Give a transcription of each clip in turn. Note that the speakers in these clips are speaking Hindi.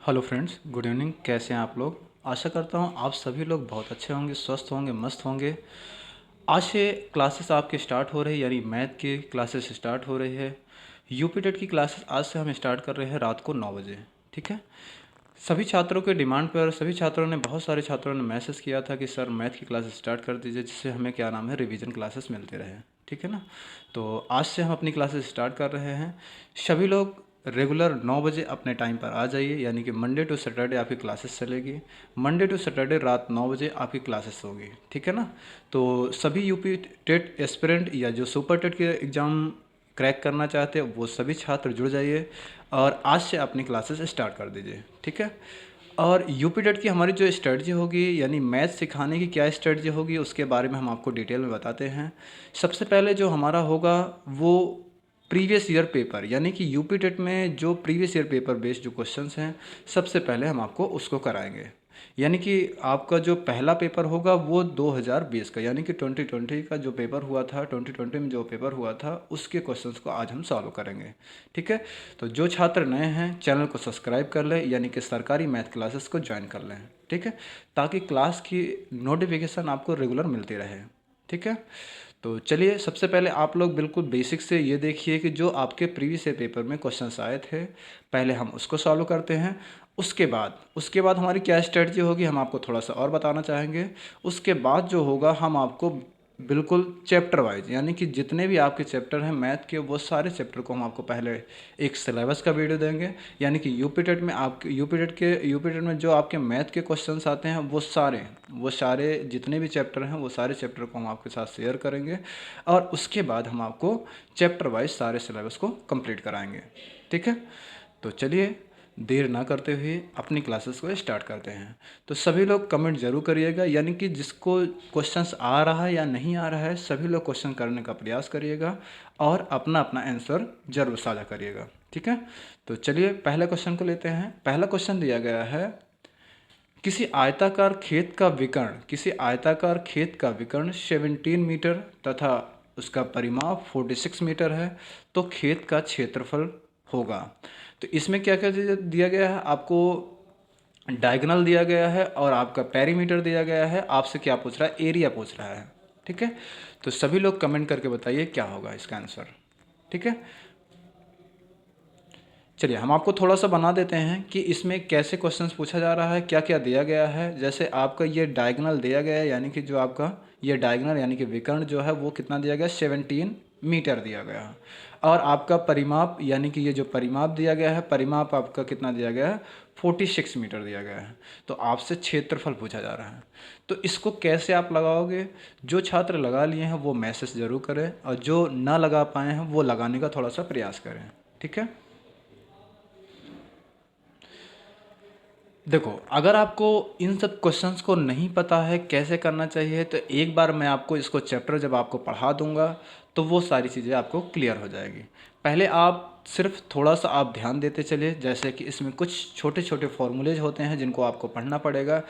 Hello friends, good evening. कैसे हैं आप लोग? आशा करता हूं आप सभी लोग बहुत अच्छे होंगे, स्वस्थ होंगे, मस्त होंगे। आज से क्लासेस आपके स्टार्ट हो रही है, यानी मैथ की क्लासेस स्टार्ट हो रही है। यूपी टेट की क्लासेस आज से हम स्टार्ट कर रहे हैं रात को 9 बजे। ठीक है। सभी छात्रों के डिमांड पर सभी छात्रों ने बहुत सारे छात्रों ने मैसेज किया था कि सर मैथ की क्लासेस स्टार्ट कर दीजिए, जिससे हमें क्या नाम है रिवीजन क्लासेस मिलते रहे। ठीक है ना। तो आज से हम अपनी क्लासेस स्टार्ट कर रहे हैं। सभी लोग रेगुलर 9 बजे अपने टाइम पर आ जाइए, यानी कि मंडे टू सैटरडे आपकी क्लासेस चलेगी। मंडे टू सैटरडे रात 9 बजे आपकी क्लासेस होगी। ठीक है ना। तो सभी यूपी टेट एस्पिरेंट या जो सुपर टेट के एग्ज़ाम क्रैक करना चाहते हैं वो सभी छात्र जुड़ जाइए और आज से अपनी क्लासेस स्टार्ट कर दीजिए। ठीक है। और यूपी टेट की हमारी जो स्ट्रेटजी होगी, यानी मैथ सिखाने की क्या स्ट्रेटजी होगी, उसके बारे में हम आपको डिटेल में बताते हैं। सबसे पहले जो हमारा होगा वो प्रीवियस ईयर पेपर, यानी कि यूपी टेट में जो प्रीवियस ईयर पेपर बेस्ड जो क्वेश्चंस हैं, सबसे पहले हम आपको उसको कराएंगे। यानी कि आपका जो पहला पेपर होगा वो 2020 का, यानी कि 2020 का जो पेपर हुआ था, 2020 में जो पेपर हुआ था उसके क्वेश्चंस को आज हम सॉल्व करेंगे। ठीक है। तो जो छात्र नए हैं चैनल को सब्सक्राइब कर लें, यानी कि सरकारी मैथ क्लासेस को ज्वाइन कर लें। ठीक है। ताकि क्लास की नोटिफिकेशन आपको रेगुलर मिलती रहे। ठीक है। तो चलिए, सबसे पहले आप लोग बिल्कुल बेसिक से ये देखिए कि जो आपके प्रीवियस ईयर पेपर में क्वेश्चंस आए थे, पहले हम उसको सॉल्व करते हैं। उसके बाद हमारी क्या स्ट्रेटजी होगी हम आपको थोड़ा सा और बताना चाहेंगे। उसके बाद जो होगा हम आपको बिल्कुल चैप्टर वाइज, यानी कि जितने भी आपके चैप्टर हैं मैथ के, वो सारे चैप्टर को हम आपको पहले एक सिलेबस का वीडियो देंगे। यानी कि यूपी टेट में जो आपके मैथ के क्वेश्चंस आते हैं वो सारे जितने भी चैप्टर हैं वो सारे चैप्टर को हम आपके साथ शेयर करेंगे। और उसके बाद हम आपको चैप्टर वाइज सारे सिलेबस को कंप्लीट कराएंगे। ठीक है। तो चलिए, देर ना करते हुए अपनी क्लासेस को स्टार्ट करते हैं। तो सभी लोग कमेंट जरूर करिएगा, यानी कि जिसको क्वेश्चंस आ रहा है या नहीं आ रहा है, सभी लोग क्वेश्चन करने का प्रयास करिएगा और अपना अपना आंसर जरूर साझा करिएगा। ठीक है। तो चलिए पहले क्वेश्चन को लेते हैं। पहला क्वेश्चन दिया गया है, किसी आयताकार खेत का विकर्ण 17 मीटर तथा उसका परिमाप 46 मीटर है, तो खेत का क्षेत्रफल होगा। तो इसमें क्या क्या दिया गया है आपको? डायगोनल दिया गया है और आपका पेरीमीटर दिया गया है। आपसे क्या पूछ रहा है? एरिया पूछ रहा है। ठीक है। तो सभी लोग कमेंट करके बताइए क्या होगा इसका आंसर। ठीक है। चलिए हम आपको थोड़ा सा बना देते हैं कि इसमें कैसे क्वेश्चंस पूछा जा रहा है, क्या क्या दिया गया है। जैसे आपका ये डायगोनल दिया गया है, यानी कि जो आपका ये डायगोनल यानी कि विकर्ण जो है वो कितना दिया गया? 17 मीटर दिया गया है। और आपका परिमाप, यानी कि ये जो परिमाप दिया गया है, परिमाप आपका कितना दिया गया है? 46 मीटर दिया गया है। तो आपसे क्षेत्रफल पूछा जा रहा है। तो इसको कैसे आप लगाओगे? जो छात्र लगा लिए हैं वो मैसेज जरूर करें, और जो ना लगा पाए हैं वो लगाने का थोड़ा सा प्रयास करें। ठीक है। देखो, अगर आपको इन सब क्वेश्चंस को नहीं पता है कैसे करना चाहिए, तो एक बार मैं आपको इसको चैप्टर जब आपको पढ़ा दूंगा तो वो सारी चीज़ें आपको क्लियर हो जाएगी। पहले आप सिर्फ थोड़ा सा आप ध्यान देते चलिए, जैसे कि इसमें कुछ छोटे छोटे फॉर्मूलेज होते हैं जिनको आपको पढ़ना पड़ेगा।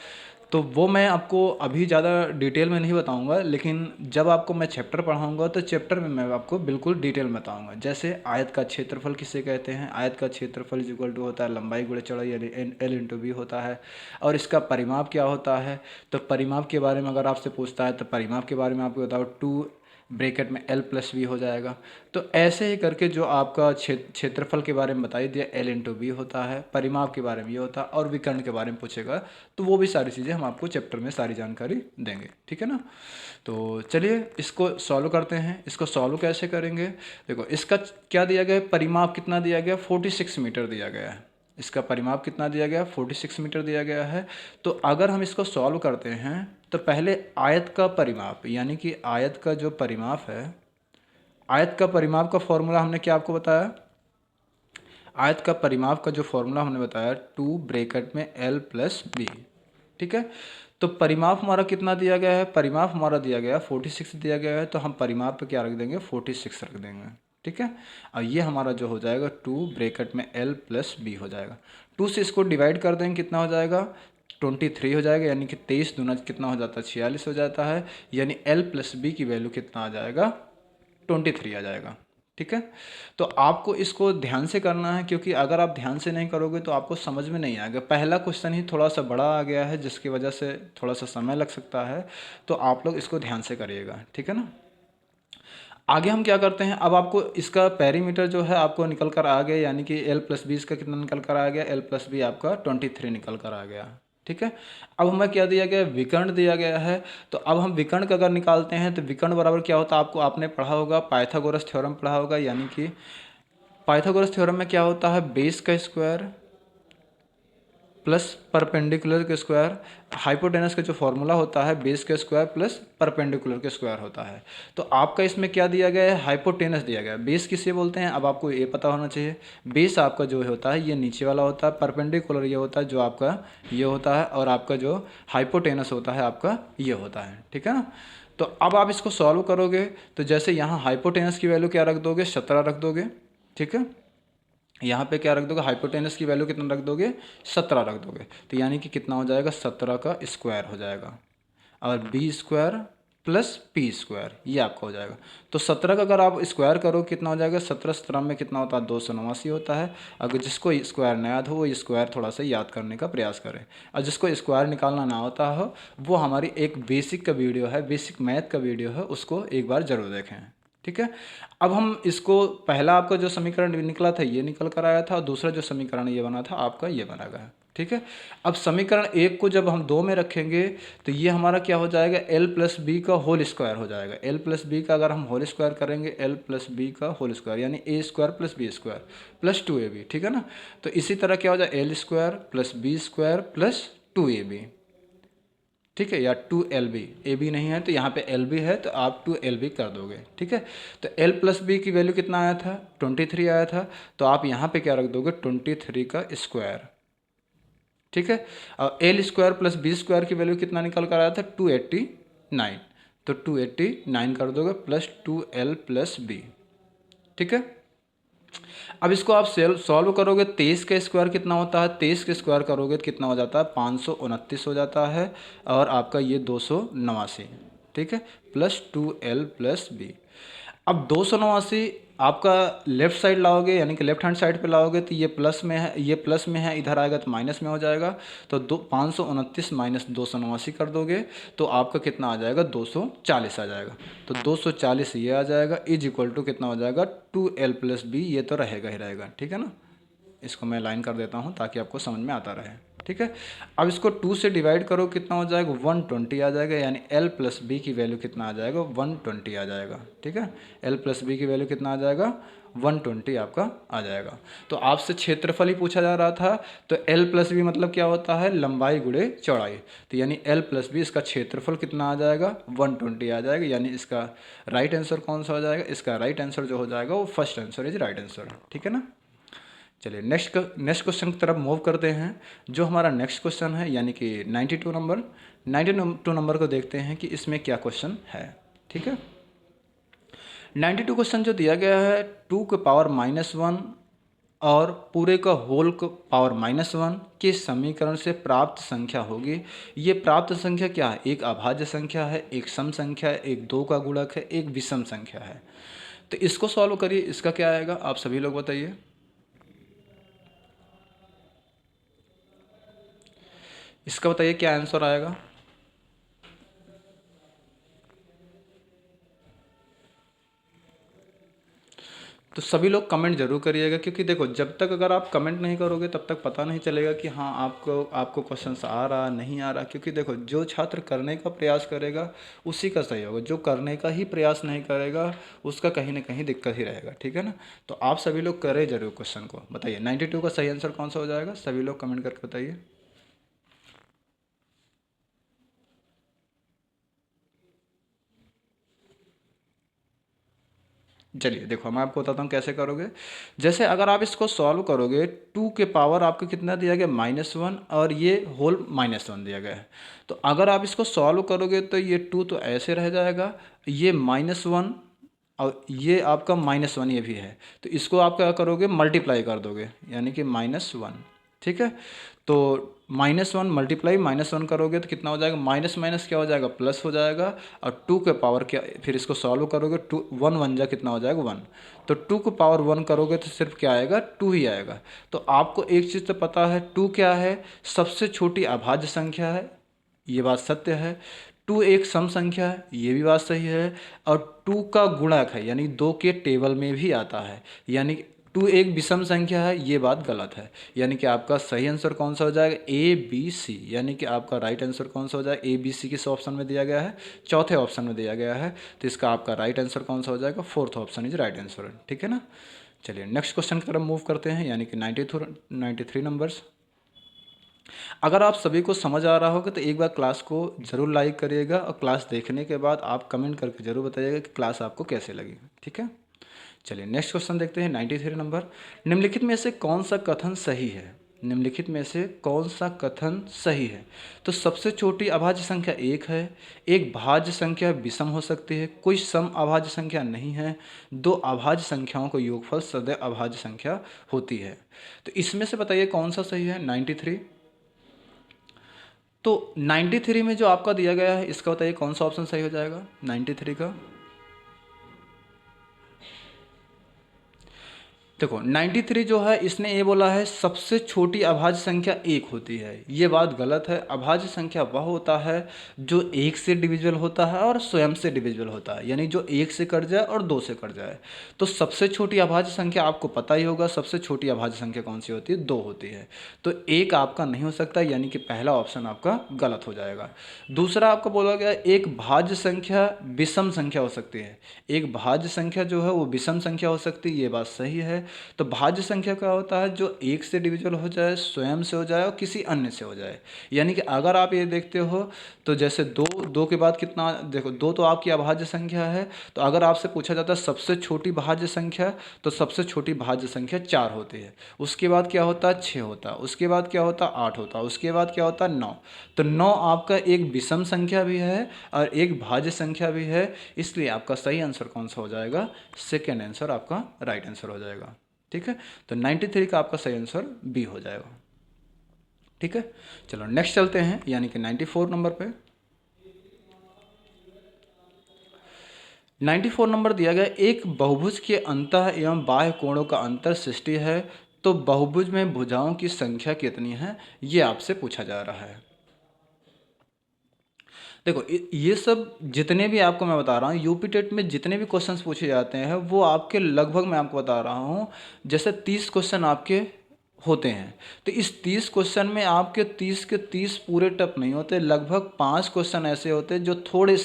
तो वो मैं आपको अभी ज़्यादा डिटेल में नहीं बताऊंगा, लेकिन जब आपको मैं चैप्टर पढ़ाऊंगा तो चैप्टर में मैं आपको बिल्कुल डिटेल में बताऊंगा। जैसे आयत का क्षेत्रफल किसे कहते हैं? आयत का क्षेत्रफल इक्वल टू होता है लंबाई गुणे चौड़ाई, यानी एल इंटू बी होता है। और इसका परिमाप क्या होता है? तो परिमाप के बारे में अगर आपसे पूछता है तो परिमाप के बारे में आपको बताओ, टू ब्रैकेट में एल प्लस बी हो जाएगा। तो ऐसे ही करके जो आपका क्षेत्रफल के बारे में बताई दिया, एल इंटू बी होता है। परिमाप के बारे में ये होता है, और विकर्ण के बारे में पूछेगा तो वो भी सारी चीज़ें हम आपको चैप्टर में सारी जानकारी देंगे। ठीक है ना। तो चलिए इसको सॉल्व करते हैं। इसको सॉल्व कैसे करेंगे? देखो, इसका क्या दिया गया है? परिमाप कितना दिया गया? 46 मीटर दिया गया है। इसका परिमाप कितना दिया गया? 46 मीटर दिया गया है। तो अगर हम इसको सॉल्व करते हैं तो पहले आयत का परिमाप, यानी कि आयत का जो परिमाप है, आयत का परिमाप का फॉर्मूला हमने क्या आपको बताया? आयत का परिमाप का जो फॉर्मूला हमने बताया, टू ब्रैकेट में एल प्लस बी। ठीक है। तो परिमाप हमारा कितना दिया गया है? परिमाप हमारा दिया गया 46 दिया गया है, तो हम परिमाप पे क्या रख देंगे? 46 रख देंगे। ठीक है। और ये हमारा जो हो जाएगा, टू ब्रैकेट में एल प्लस बी हो जाएगा। टू से इसको डिवाइड कर देंगे, कितना हो जाएगा? 23 हो जाएगा, यानी कि 23 दूना कितना हो जाता है? 46 हो जाता है। यानी एल प्लस बी की वैल्यू कितना आ जाएगा? 23 आ जाएगा। ठीक है। तो आपको इसको ध्यान से करना है, क्योंकि अगर आप ध्यान से नहीं करोगे तो आपको समझ में नहीं आएगा। पहला क्वेश्चन ही थोड़ा सा बड़ा आ गया है, जिसकी वजह से थोड़ा सा समय लग सकता है, तो आप लोग इसको ध्यान से करिएगा, ठीक है ना। आगे हम क्या करते हैं, अब आपको इसका पेरीमीटर जो है आपको निकल कर आ गया, यानी कि एल प्लस बी इसका कितना निकल कर आ गया, एल प्लस बी आपका 23 निकल कर आ गया, ठीक है। अब हमें क्या दिया गया है, विकर्ण दिया गया है। तो अब हम विकर्ण का अगर निकालते हैं तो विकर्ण बराबर क्या होता है, आपको आपने पढ़ा होगा, पाइथागोरस थ्योरम पढ़ा होगा, यानी कि पाइथागोरस थ्योरम में क्या होता है, बेस का स्क्वायर प्लस परपेंडिकुलर के स्क्वायर, हाइपोटेनस का जो फॉर्मूला होता है बेस के स्क्वायर प्लस परपेंडिकुलर के स्क्वायर होता है। तो आपका इसमें क्या दिया गया है, हाइपोटेनस दिया गया है। बेस किसे बोलते हैं, अब आपको ये पता होना चाहिए। बेस आपका जो होता है ये नीचे वाला होता है, परपेंडिकुलर ये होता है जो आपका ये होता है, और आपका जो हाइपोटेनस होता है आपका ये होता है, ठीक है ना। तो अब आप इसको सॉल्व करोगे तो जैसे यहाँ हाइपोटेनस की वैल्यू क्या रख दोगे, 17 रख दोगे, ठीक है। यहाँ पे क्या रख दोगे, हाइपोटेनस की वैल्यू कितना रख दोगे, 17 रख दोगे। तो यानी कि कितना हो जाएगा, 17 का स्क्वायर हो जाएगा, और B square plus P square ये आपका हो जाएगा। तो 17 का अगर आप स्क्वायर करो कितना हो जाएगा, 17 17 में कितना होता है, 289 होता है। अगर जिसको स्क्वायर ना याद हो वो स्क्वायर थोड़ा सा याद करने का प्रयास करें, और जिसको स्क्वायर निकालना ना होता हो वो हमारी एक बेसिक का वीडियो है, बेसिक मैथ का वीडियो है, उसको एक बार ज़रूर देखें, ठीक है। अब हम इसको, पहला आपका जो समीकरण निकला था ये निकल कर आया था, और दूसरा जो समीकरण ये बना था आपका ये बना गया, ठीक है। अब समीकरण एक को जब हम दो में रखेंगे तो ये हमारा क्या हो जाएगा, एल प्लस बी का होल स्क्वायर हो जाएगा। एल प्लस बी का अगर हम होल स्क्वायर करेंगे, एल प्लस बी का होल स्क्वायर यानी A square plus B square plus 2ab, ठीक है ना। तो इसी तरह क्या हो जाए, L square plus B square plus 2ab, ठीक है, या 2LB, ए बी नहीं है तो यहाँ पे LB है तो आप 2LB कर दोगे, ठीक है। तो L प्लस बी की वैल्यू कितना आया था, 23 आया था, तो आप यहाँ पे क्या रख दोगे, 23 का स्क्वायर, ठीक है। और L square plus B square की वैल्यू कितना निकल कर आया था, 289, तो 289 कर दोगे प्लस 2L प्लस बी, ठीक है। अब इसको आप सॉल्व करोगे, 23 का स्क्वायर कितना होता है, 23 का स्क्वायर करोगे तो कितना हो जाता है, 529 हो जाता है, और आपका ये 289, ठीक है, प्लस 2L प्लस बी। अब 289 आपका लेफ्ट साइड लाओगे, यानी कि लेफ्ट हैंड साइड पे लाओगे तो ये प्लस में है, ये प्लस में है, इधर आएगा तो माइनस में हो जाएगा। तो 529 माइनस 289 कर दोगे तो आपका कितना आ जाएगा, 240 आ जाएगा। तो 240 ये आ जाएगा, इज इक्वल टू कितना हो जाएगा, 2L प्लस बी, ये तो रहेगा ही रहेगा, ठीक है ना। इसको मैं लाइन कर देता हूँ ताकि आपको समझ में आता रहे, ठीक है। अब इसको 2 से डिवाइड करो कितना हो जाएगा, 120 आ जाएगा, यानी L प्लस बी की वैल्यू कितना आ जाएगा, 120 आ जाएगा, ठीक है। L प्लस बी की वैल्यू कितना आ जाएगा, 120 आपका आ जाएगा। तो आपसे क्षेत्रफल ही पूछा जा रहा था, तो L प्लस बी मतलब क्या होता है, लंबाई गुणे चौड़ाई। तो यानी L प्लस बी, इसका क्षेत्रफल कितना आ जाएगा, 120 आ जाएगा। यानी इसका राइट आंसर कौन सा हो जाएगा, इसका राइट आंसर जो हो जाएगा वो first answer is right answer, ठीक है ना। चलिए नेक्स्ट क्वेश्चन की तरफ मूव करते हैं। जो हमारा नेक्स्ट क्वेश्चन है यानी कि 92 नंबर को देखते हैं कि इसमें क्या क्वेश्चन है, ठीक है। 92 क्वेश्चन जो दिया गया है, 2 के पावर -1 और पूरे का होल को पावर -1 के समीकरण से प्राप्त संख्या होगी। ये प्राप्त संख्या क्या है, एक अभाज्य संख्या है, एक सम संख्या है, एक 2 का गुणक है, एक विषम संख्या है। तो इसको सॉल्व करिए, इसका क्या आएगा आप सभी लोग बताइए। इसका बताइए क्या आंसर आएगा। तो सभी लोग कमेंट जरूर करिएगा, क्योंकि देखो जब तक अगर आप कमेंट नहीं करोगे तब तक पता नहीं चलेगा कि हाँ आपको आपको क्वेश्चन आ रहा नहीं आ रहा। क्योंकि देखो जो छात्र करने का प्रयास करेगा उसी का सही होगा, जो करने का ही प्रयास नहीं करेगा उसका कहीं ना कहीं दिक्कत ही रहेगा, ठीक है ना। तो आप सभी लोग करें जरूर क्वेश्चन को, बताइए 92 का सही आंसर कौन सा हो जाएगा, सभी लोग कमेंट करके बताइए। चलिए देखो मैं आपको बताता हूँ कैसे करोगे। जैसे अगर आप इसको सॉल्व करोगे, 2 के पावर आपको कितना दिया गया, -1, और ये होल -1 दिया गया है। तो अगर आप इसको सॉल्व करोगे तो ये 2 तो ऐसे रह जाएगा, ये -1 और ये आपका -1 ये भी है, तो इसको आप क्या करोगे, मल्टीप्लाई कर दोगे, यानी कि -1, ठीक है। तो -1 मल्टीप्लाई -1 करोगे तो कितना हो जाएगा, माइनस माइनस क्या हो जाएगा, प्लस हो जाएगा। और 2 के पावर क्या, फिर इसको सॉल्व करोगे, 2 1 1 जा कितना हो जाएगा 1। तो 2 को पावर 1 करोगे तो सिर्फ क्या आएगा, 2 ही आएगा। तो आपको एक चीज़ तो पता है, 2 क्या है, सबसे छोटी अभाज्य संख्या है, ये बात सत्य है। 2 एक सम संख्या है, ये भी बात सही है। और 2 का गुणक है, यानी 2 के टेबल में भी आता है, यानी 2 एक विषम संख्या है, ये बात गलत है। यानी कि आपका सही आंसर कौन सा हो जाएगा, ए बी सी। यानी कि आपका राइट आंसर कौन सा हो जाएगा, ए बी सी किस ऑप्शन में दिया गया है, चौथे ऑप्शन में दिया गया है। तो इसका आपका राइट आंसर कौन सा हो जाएगा, fourth option is right answer. ठीक है ना। चलिए नेक्स्ट क्वेश्चन की तरफ मूव करते हैं, यानी कि 93 नंबर्स। अगर आप सभी को समझ आ रहा होगा तो एक बार क्लास को ज़रूर लाइक करिएगा, और क्लास देखने के बाद आप कमेंट करके ज़रूर बताइएगा कि क्लास आपको कैसे लगी। ठीक है। चलिए नेक्स्ट क्वेश्चन देखते हैं, 93 नंबर। निम्नलिखित में से कौन सा कथन सही है, निम्नलिखित में से कौन सा कथन सही है। तो सबसे छोटी अभाज्य संख्या 1 है, एक भाज्य संख्या विषम हो सकती है, कोई सम अभाज्य संख्या नहीं है, दो अभाज्य संख्याओं का योगफल सदैव अभाज्य संख्या होती है। तो इसमें से बताइए कौन सा सही है, 93। तो 93 में जो आपका दिया गया है, इसका बताइए कौन सा ऑप्शन सही हो जाएगा 93 का। देखो 93 जो है, इसने ये बोला है सबसे छोटी अभाज्य संख्या 1 होती है, ये बात गलत है। अभाज्य संख्या वह होता है जो 1 से डिविजिबल होता है और स्वयं से डिविजिबल होता है, यानी जो 1 से कट जाए और 2 से कट जाए। तो सबसे छोटी अभाज्य संख्या आपको पता ही होगा, सबसे छोटी अभाज्य संख्या कौन सी होती है, 2 होती है। तो 1 आपका नहीं हो सकता, यानी कि पहला ऑप्शन आपका गलत हो जाएगा। दूसरा आपको बोला गया एक भाज्य संख्या विषम संख्या हो सकती है, एक भाज्य संख्या जो है वो विषम संख्या हो सकती है, ये बात सही है। तो भाज्य संख्या क्या होता है, जो 1 से डिविजिबल हो जाए, स्वयं से हो जाए और किसी अन्य से हो जाए। यानी कि अगर आप ये देखते हो तो जैसे 2 के बाद कितना, देखो 2 तो आपकी अभाज्य संख्या है। तो अगर आपसे पूछा जाता है सबसे छोटी भाज्य संख्या, तो सबसे छोटी भाज्य संख्या 4 होती है। उसके बाद क्या होता है, 6 होता है। उसके बाद क्या होता है, 8 होता है। उसके बाद क्या होता है, 9। तो 9 आपका एक विषम संख्या भी है और एक भाज्य संख्या भी है, इसलिए आपका सही आंसर कौन सा हो जाएगा, सेकेंड आंसर आपका राइट आंसर हो जाएगा। ठीक है। तो 93 का आपका सही आंसर बी हो जाएगा। ठीक है। चलो नेक्स्ट चलते हैं, यानी कि 94 नंबर पे। 94 नंबर दिया गया, एक बहुभुज के अंतः एवं बाह्य कोणों का अंतर 60 है, तो बहुभुज में भुजाओं की संख्या कितनी है, ये आपसे पूछा जा रहा है। देखो ये सब जितने भी आपको मैं बता रहा हूँ, यूपी टेट में जितने भी क्वेश्चंस पूछे जाते हैं वो आपके लगभग, मैं आपको बता रहा हूँ, जैसे 30 क्वेश्चन आपके होते हैं। तो इस 30 क्वेश्चन में आपके 30 के 30 पूरे टफ नहीं होते, लगभग 5 क्वेश्चन ऐसे होते हैं जो थोड़े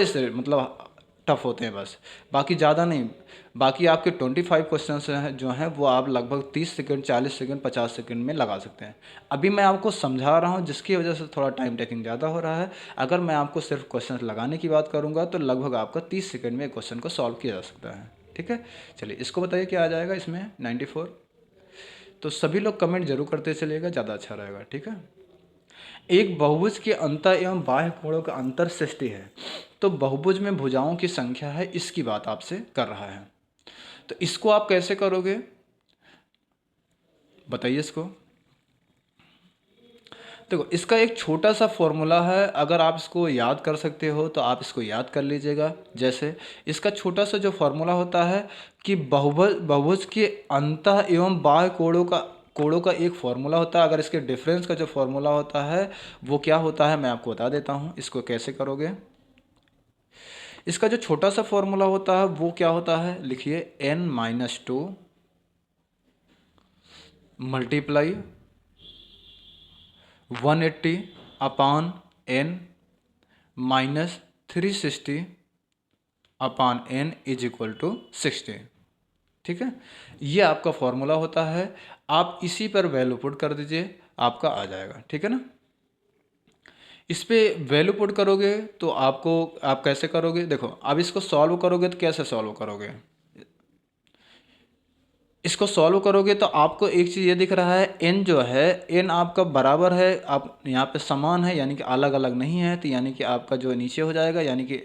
से मतलब टफ होते हैं बस, बाकी ज़्यादा नहीं। बाकी आपके 25 क्वेश्चंस हैं जो हैं वो आप लगभग 30 सेकंड, 40 सेकंड, 50 सेकंड में लगा सकते हैं। अभी मैं आपको समझा रहा हूँ जिसकी वजह से थोड़ा टाइम टेकिंग ज़्यादा हो रहा है। अगर मैं आपको सिर्फ क्वेश्चन लगाने की बात करूँगा तो लगभग आपका 30 सेकंड में क्वेश्चन को सॉल्व किया जा सकता है। ठीक है। चलिए इसको बताइए क्या आ जाएगा इसमें 94। तो सभी लोग कमेंट जरूर करते चलिएगा, ज़्यादा अच्छा रहेगा। ठीक है। एक बहुभुज के अंतः एवं बाह्य कोणों का अंतर 60 है, तो बहुभुज में भुजाओं की संख्या है, इसकी बात आपसे कर रहा है। तो इसको आप कैसे करोगे, बताइए इसको। देखो इसका एक छोटा सा फॉर्मूला है, अगर आप इसको याद कर सकते हो तो आप इसको याद कर लीजिएगा। जैसे इसका छोटा सा जो फॉर्मूला होता है कि बहुभुज के अंतः एवं बाह्य कोणों का एक फॉर्मूला होता है। अगर इसके डिफरेंस का जो फॉर्मूला होता है वो क्या होता है, मैं आपको बता देता हूँ इसको कैसे करोगे। इसका जो छोटा सा फॉर्मूला होता है वो क्या होता है, लिखिए n-2 multiply 180 upon n minus 360 upon n is equal to 60। ठीक है। ये आपका फॉर्मूला होता है, आप इसी पर वैल्यू पुट कर दीजिए, आपका आ जाएगा। ठीक है ना। इस पे वैल्यू पुट करोगे तो आप कैसे करोगे, देखो अब इसको सॉल्व करोगे तो कैसे सॉल्व करोगे। इसको सॉल्व करोगे तो आपको एक चीज़ ये दिख रहा है, n जो है, n आपका बराबर है, आप यहाँ पे समान है यानी कि अलग अलग नहीं है, तो यानी कि आपका जो नीचे हो जाएगा यानी कि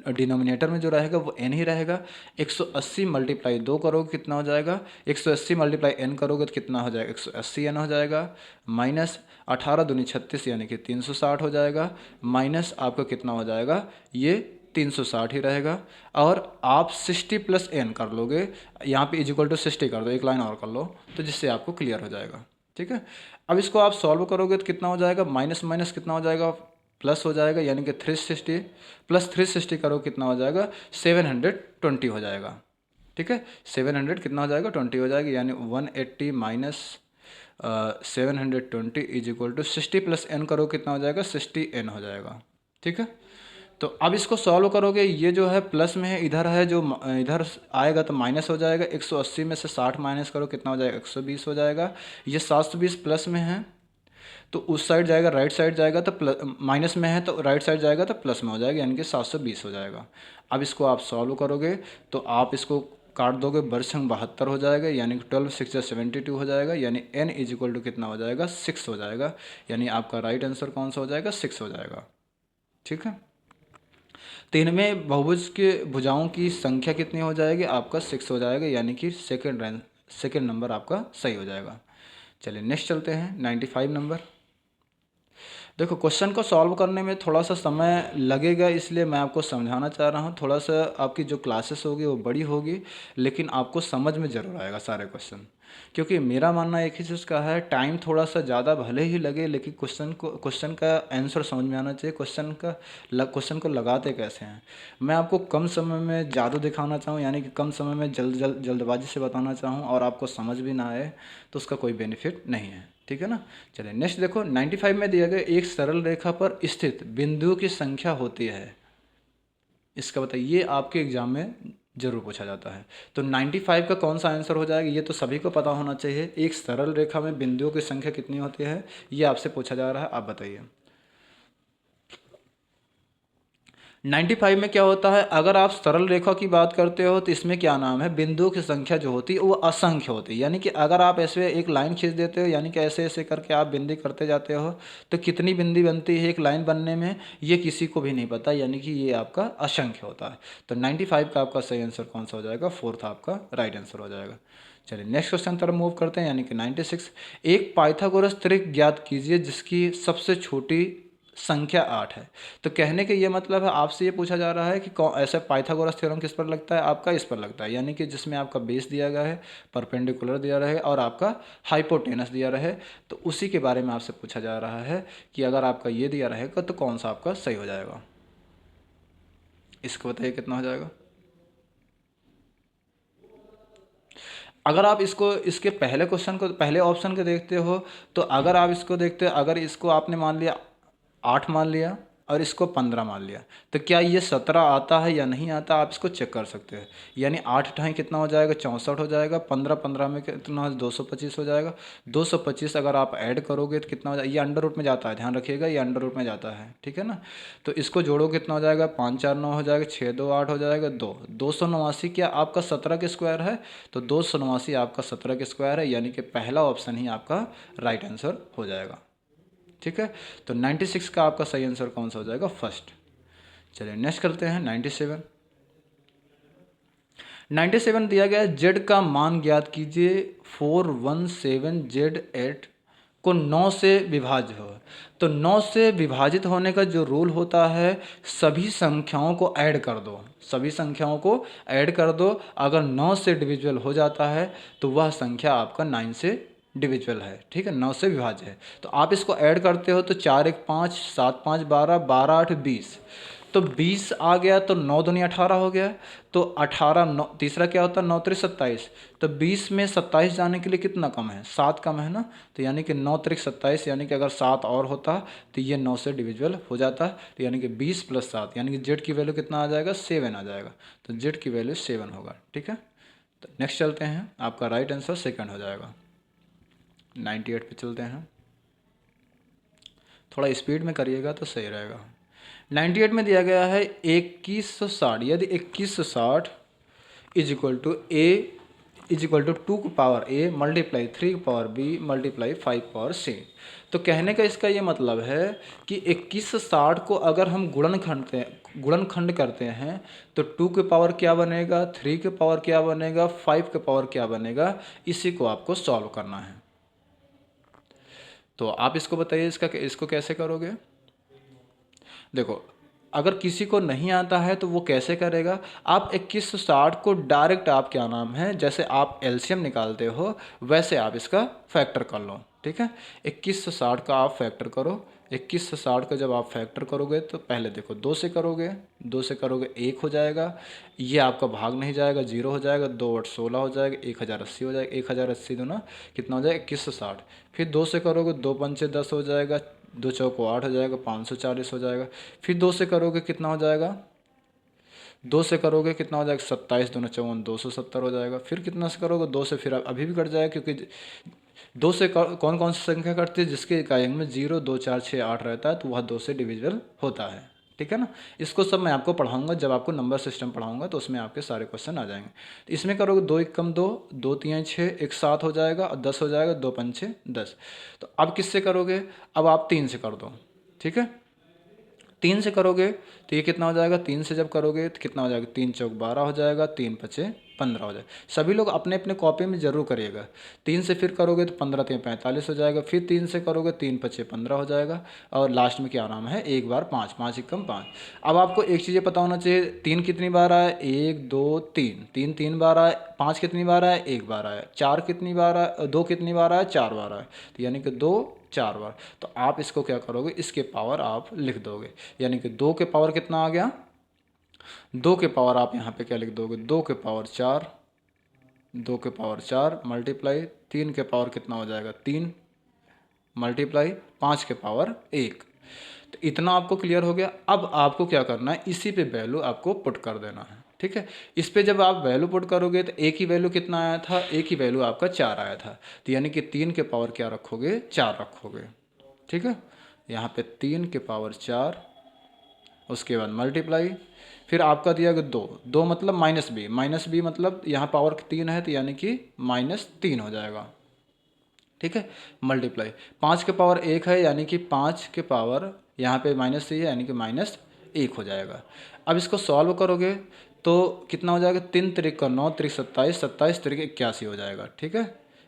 डिनोमिनेटर में जो रहेगा वो n ही रहेगा। 180 मल्टीप्लाई 2 करोगे कितना हो जाएगा, 180 मल्टीप्लाई n करोगे तो कितना हो जाएगा, 180 n हो जाएगा, माइनस 18 दूनी 36 यानी कि 360 हो जाएगा, माइनस आपका कितना हो जाएगा, ये 360 ही रहेगा। और आप 60 प्लस एन कर लोगे, यहाँ पे इजिकल टू 60 कर दो, एक लाइन और कर लो, तो जिससे आपको क्लियर हो जाएगा। ठीक है, अब इसको आप सॉल्व करोगे तो कितना हो जाएगा, माइनस माइनस कितना हो जाएगा, प्लस हो जाएगा, यानी कि 360 प्लस 360 करो कितना हो जाएगा, 720 हो जाएगा। ठीक है, 700 कितना हो जाएगा, 20 हो जाएगा, यानी 180 minus 720 is equal to 60 plus n करो कितना हो जाएगा, 60 एन हो जाएगा। ठीक है, तो अब इसको सॉल्व करोगे, ये जो है प्लस में है, इधर है जो इधर आएगा तो माइनस हो जाएगा, 180 में से 60 माइनस करो कितना हो जाएगा, 120 हो जाएगा। ये 720 प्लस में है तो उस साइड जाएगा, राइट साइड जाएगा तो प्लस, माइनस में है तो राइट साइड जाएगा तो प्लस में हो जाएगा, यानी कि 720 हो जाएगा। अब इसको आप सॉल्व करोगे तो आप इसको काट दोगे, बरसंग 72 हो जाएगा, यानी कि 12 6 72 हो जाएगा, यानी n इज इक्वल टू कितना हो जाएगा, 6 हो जाएगा, यानी आपका राइट आंसर कौन सा हो जाएगा, 6 हो जाएगा। ठीक है, तो इनमें बहुभुज के भुजाओं की संख्या कितनी हो जाएगी, आपका 6 हो जाएगा, यानी कि सेकेंड नंबर आपका सही हो जाएगा। चलिए नेक्स्ट चलते हैं, 95 नंबर। देखो क्वेश्चन को सॉल्व करने में थोड़ा सा समय लगेगा, इसलिए मैं आपको समझाना चाह रहा हूँ। थोड़ा सा आपकी जो क्लासेस होगी वो बड़ी होगी, लेकिन आपको समझ में ज़रूर आएगा सारे क्वेश्चन, क्योंकि मेरा मानना एक ही चीज़ का है, टाइम थोड़ा सा ज़्यादा भले ही लगे, लेकिन क्वेश्चन का आंसर समझ में आना चाहिए। क्वेश्चन को लगाते कैसे हैं, मैं आपको कम समय में जादू दिखाना चाहूँ, यानी कि कम समय में जल्दबाजी से बताना चाहूँ और आपको समझ भी ना आए, तो उसका कोई बेनिफिट नहीं है। ठीक है ना, चलिए नेक्स्ट देखो, 95 में दिया गया, एक सरल रेखा पर स्थित बिंदुओं की संख्या होती है, इसका बताइए, ये आपके एग्जाम में जरूर पूछा जाता है। तो 95 का कौन सा आंसर हो जाएगा, ये तो सभी को पता होना चाहिए, एक सरल रेखा में बिंदुओं की संख्या कितनी होती है, ये आपसे पूछा जा रहा है, आप बताइए। 95 में क्या होता है, अगर आप सरल रेखा की बात करते हो तो इसमें क्या नाम है, बिंदुओं की संख्या जो होती है वो असंख्य होती है, यानी कि अगर आप ऐसे एक लाइन खींच देते हो, यानी कि ऐसे ऐसे करके आप बिंदी करते जाते हो, तो कितनी बिंदी बनती है एक लाइन बनने में, ये किसी को भी नहीं पता, यानी कि ये आपका असंख्य होता है। तो 95 का आपका सही आंसर कौन सा हो जाएगा, फोर्थ आपका राइट आंसर हो जाएगा। चलिए नेक्स्ट क्वेश्चन तरफ मूव करते हैं, यानी कि 96, एक पाइथागोरस त्रिक ज्ञात कीजिए जिसकी सबसे छोटी संख्या 8 है। तो कहने का ये मतलब है, आपसे ये पूछा जा रहा है कि कौन ऐसा पाइथागोरस थ्योरम किस पर लगता है, आपका इस पर लगता है, यानी कि जिसमें आपका बेस दिया गया है, परपेंडिकुलर दिया रहे और आपका हाइपोटेनस दिया रहे, तो उसी के बारे में आपसे पूछा जा रहा है कि अगर आपका ये दिया रहेगा तो कौन सा आपका सही हो जाएगा, इसको बताइए कितना हो जाएगा। अगर आप इसको इसके पहले क्वेश्चन को, पहले ऑप्शन को देखते हो, तो अगर आप इसको देखते हो, अगर इसको आपने मान लिया 8 मान लिया और इसको 15 मान लिया, तो क्या ये 17 आता है या नहीं आता, आप इसको चेक कर सकते हैं। यानी 8 ढाई कितना हो जाएगा, 64 हो जाएगा, 15 15 में कितना, 225 हो जाएगा। 225 अगर आप ऐड करोगे तो कितना हो जाएगा, ये अंडर रूट में जाता है, ध्यान रखिएगा, ये अंडर रूट में जाता है, ठीक है ना। तो इसको जोड़ो कितना हो जाएगा, 5 4 9 हो जाएगा, 6 2 8 हो जाएगा, 289 क्या आपका 17 के स्क्वायर है, तो 289 आपका 17 के स्क्वायर है, यानी कि पहला ऑप्शन ही आपका राइट आंसर हो जाएगा। ठीक है, तो 96 का आपका सही आंसर कौन सा हो जाएगा, फर्स्ट। चलिए नेक्स्ट करते हैं, 97। 97 दिया गया है, जेड का मान ज्ञात कीजिए, 417 जेड 8 को 9 से विभाज्य हो। तो 9 से विभाजित होने का जो रूल होता है, सभी संख्याओं को ऐड कर दो, सभी संख्याओं को ऐड कर दो, अगर 9 से डिविजिबल हो जाता है तो वह संख्या आपका 9 से डिविजिबल है, ठीक है, 9 से विभाज्य है। तो आप इसको ऐड करते हो तो 4 1 5 7 5 12 12 8 20, तो 20 आ गया, तो 9 दूनी 18 हो गया, तो 18 9, तीसरा क्या होता है, 9 3 27, तो 20 में 27 जाने के लिए कितना कम है, 7 कम है ना, तो यानी कि 9 3 27, यानी कि अगर 7 और होता तो ये 9 से डिविजिबल हो जाता, तो यानी कि 20 + 7, यानी कि जेड की वैल्यू कितना आ जाएगा, 7 आ जाएगा, तो जेड की वैल्यू 7 होगा। ठीक है, तो नेक्स्ट चलते हैं, आपका राइट आंसर सेकंड हो जाएगा। 98 पे चलते हैं, थोड़ा स्पीड में करिएगा तो सही रहेगा। 98 में दिया गया है 2160, यदि 2160 is equal to A is equal to 2 की पावर a मल्टीप्लाई 3 की पावर b मल्टीप्लाई 5 की पावर c। तो कहने का इसका ये मतलब है कि 2160 को अगर हम गुणनखंड करते हैं तो 2 के पावर क्या बनेगा, 3 के पावर क्या बनेगा, 5 के पावर क्या बनेगा, इसी को आपको सॉल्व करना है। तो आप इसको बताइए इसको कैसे करोगे। देखो, अगर किसी को नहीं आता है तो वो कैसे करेगा। आप 2160 को डायरेक्ट आप क्या नाम है, जैसे आप एलसीएम निकालते हो वैसे आप इसका फैक्टर कर लो। ठीक है, 2160 का आप फैक्टर करो। 2160 का जब आप फैक्टर करोगे तो पहले देखो 2 से करोगे, 2 से करोगे 1 हो जाएगा, ये आपका भाग नहीं जाएगा, 0 हो जाएगा, 2 8 16 हो जाएगा, 1080 हो जाएगा, 1080 दूना कितना हो जाएगा 2160। फिर 2 से करोगे 2 पंचे 10 हो जाएगा, 2 चौको 8 हो जाएगा, 540 हो जाएगा। फिर 2 से करोगे कितना हो जाएगा, 2 से करोगे कितना हो जाएगा 27 दूना 54, 270 हो जाएगा। फिर कितना से करोगे 2 से, फिर अभी भी कट जाएगा, क्योंकि 2 से कौन कौन सी संख्या कटती है, जिसके इकाइयों में 0 2 4 6 8 रहता है तो वह 2 से डिविजिबल होता है। ठीक है ना, इसको सब मैं आपको पढ़ाऊंगा, जब आपको नंबर सिस्टम पढ़ाऊंगा तो उसमें आपके सारे क्वेश्चन आ जाएंगे। तो इसमें करोगे 2 1 कम 2, 2 3 6, 1 7 हो जाएगा और 10 हो जाएगा, 2 पंचे 10। तो अब किससे करोगे, अब आप 3 से कर दो। ठीक है, 3 से करोगे तो ये कितना हो जाएगा, 3 से जब करोगे तो कितना हो जाएगा, 3 चौक 12 हो जाएगा, 3 पचे 15 हो जाएगा। सभी लोग अपने अपने कॉपी में जरूर करिएगा। 3 से फिर करोगे तो 15 3 45 हो जाएगा, फिर 3 से करोगे 3 पचे 15 हो जाएगा, और लास्ट में क्या नाम है, एक बार 5, 5 एकम 5। अब आपको एक चीज़ पता होना चाहिए, 3 कितनी बार आया, 1 2 3, 3 3 बार आया, 5 कितनी बार आया, 1 बार आया, 4 कितनी बार आया, 2 कितनी बार आया, 4 बार आया, तो यानी कि 2 4 बार। तो आप इसको क्या करोगे, इसके पावर आप लिख दोगे, यानी कि 2 के पावर कितना आ गया, 2 के पावर आप यहाँ पे क्या लिख दोगे, 2 के पावर 4, 2 के पावर 4 मल्टीप्लाई 3 के पावर कितना हो जाएगा 3 मल्टीप्लाई 5 के पावर 1। तो इतना आपको क्लियर हो गया। अब आपको क्या करना है, इसी पे वैल्यू आपको पुट कर देना है। ठीक है, इस पे जब आप वैल्यू पुट करोगे तो एक ही वैल्यू कितना आया था, एक ही वैल्यू आपका 4 आया था, तो यानी कि 3 के पावर क्या रखोगे, 4 रखोगे। ठीक है, यहाँ पे 3 के पावर 4, उसके बाद मल्टीप्लाई, फिर आपका दिया गया 2, 2 मतलब माइनस बी मतलब यहाँ पावर 3 है तो यानी कि -3 हो जाएगा। ठीक है, मल्टीप्लाई 5 के पावर 1 है, यानी कि 5 के पावर यहाँ पे -3 है, यानी कि -1 हो जाएगा। अब इसको सॉल्व करोगे तो कितना हो जाएगा, 3 त्रिक का 9 त्रिक 27, 27 त्रिक 81 हो जाएगा। ठीक है,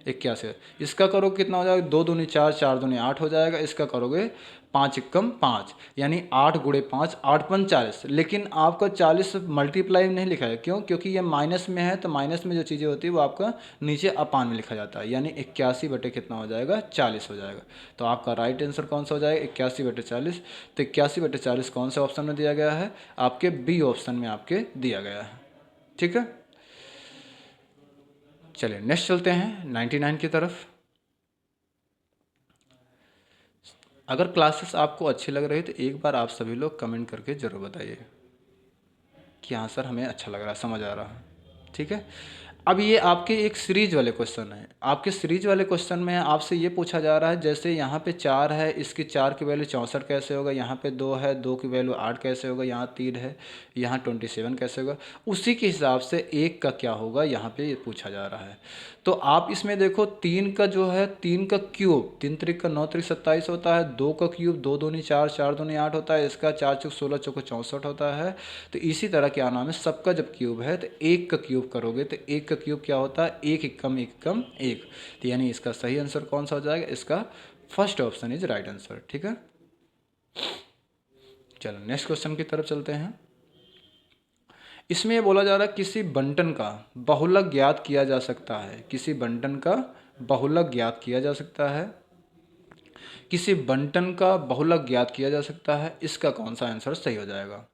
81। इसका करोगे कितना हो जाएगा, 2 दूनी 4, 4 दूनी 8 हो जाएगा। इसका करोगे 5 एकम 5, यानी 8 गुणे 5, 8 पंच 40। लेकिन आपका 40 मल्टीप्लाई नहीं लिखा है, क्यों, क्योंकि ये माइनस में है, तो माइनस में जो चीज़ें होती है वो आपका नीचे अपान में लिखा जाता है, यानी 81 बटे कितना हो जाएगा, 40 हो जाएगा। तो आपका राइट आंसर कौन सा हो जाएगा, 81 बटे 40। तो 81 बटे 40 कौन से ऑप्शन में दिया गया है, आपके बी ऑप्शन में आपके दिया गया है। ठीक है, चलिए नेक्स्ट चलते हैं 99 की तरफ। अगर क्लासेस आपको अच्छी लग रही है तो एक बार आप सभी लोग कमेंट करके ज़रूर बताइए कि हाँ सर हमें अच्छा लग रहा है, समझ आ रहा है। ठीक है, अब ये आपके एक सीरीज वाले क्वेश्चन है। आपके सीरीज वाले क्वेश्चन में आपसे ये पूछा जा रहा है, जैसे यहाँ पे 4 है, इसकी 4 की वैल्यू 64 कैसे होगा, यहाँ पे 2 है, 2 की वैल्यू 8 कैसे होगा, यहाँ 3 है, यहाँ 27 कैसे होगा, उसी के हिसाब से 1 का क्या होगा यहाँ पे ये पूछा जा रहा है। तो आप इसमें देखो 3 का जो है, 3 का क्यूब, 3 त्रिक का 9 त्रिक 27 होता है, 2 का क्यूब 2 दूनी 4, 4 दूनी 8 होता है, इसका 4 चौक 16 चौको 64 होता है। तो इसी तरह क्या नाम है, सबका जब क्यूब है तो 1 का क्यूब करोगे तो 1 का क्यूब क्या होता है, 1 एकम 1 एकम 1। तो यानी इसका सही आंसर कौन सा हो जाएगा, इसका first option is right answer. ठीक है, चलो नेक्स्ट क्वेश्चन की तरफ चलते हैं। इसमें ये बोला जा रहा है किसी बंटन का बहुलक ज्ञात किया जा सकता है, किसी बंटन का बहुलक ज्ञात किया जा सकता है, किसी बंटन का बहुलक ज्ञात किया जा सकता है, इसका कौन सा आंसर सही हो जाएगा।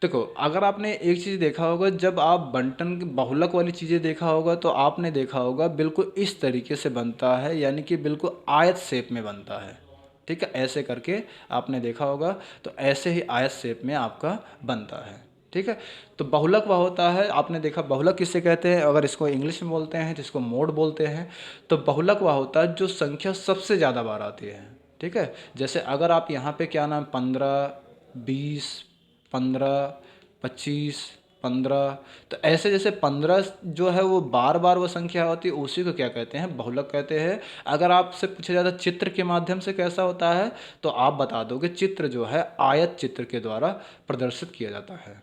देखो, अगर आपने एक चीज़ देखा होगा, जब आप बंटन बहुलक वाली चीज़ें देखा होगा तो आपने देखा होगा बिल्कुल इस तरीके से बनता है, यानी कि बिल्कुल आयत शेप में बनता है। ठीक है, ऐसे करके आपने देखा होगा, तो ऐसे ही आयत शेप में आपका बनता है। ठीक है, तो बहुलक वह होता है, आपने देखा बहुलक किसे कहते हैं, अगर इसको इंग्लिश में बोलते हैं जिसको मोड बोलते हैं, तो बहुलक वह होता है जो संख्या सबसे ज़्यादा बार आती है। ठीक है, जैसे अगर आप यहाँ पे क्या नाम 15 20 15 25 15। तो ऐसे जैसे 15 जो है वो बार बार वो संख्या होती है, उसी को क्या कहते हैं, बहुलक कहते हैं। अगर आपसे पूछा जाता है चित्र के माध्यम से कैसा होता है, तो आप बता दोगे चित्र जो है आयत चित्र के द्वारा प्रदर्शित किया जाता है।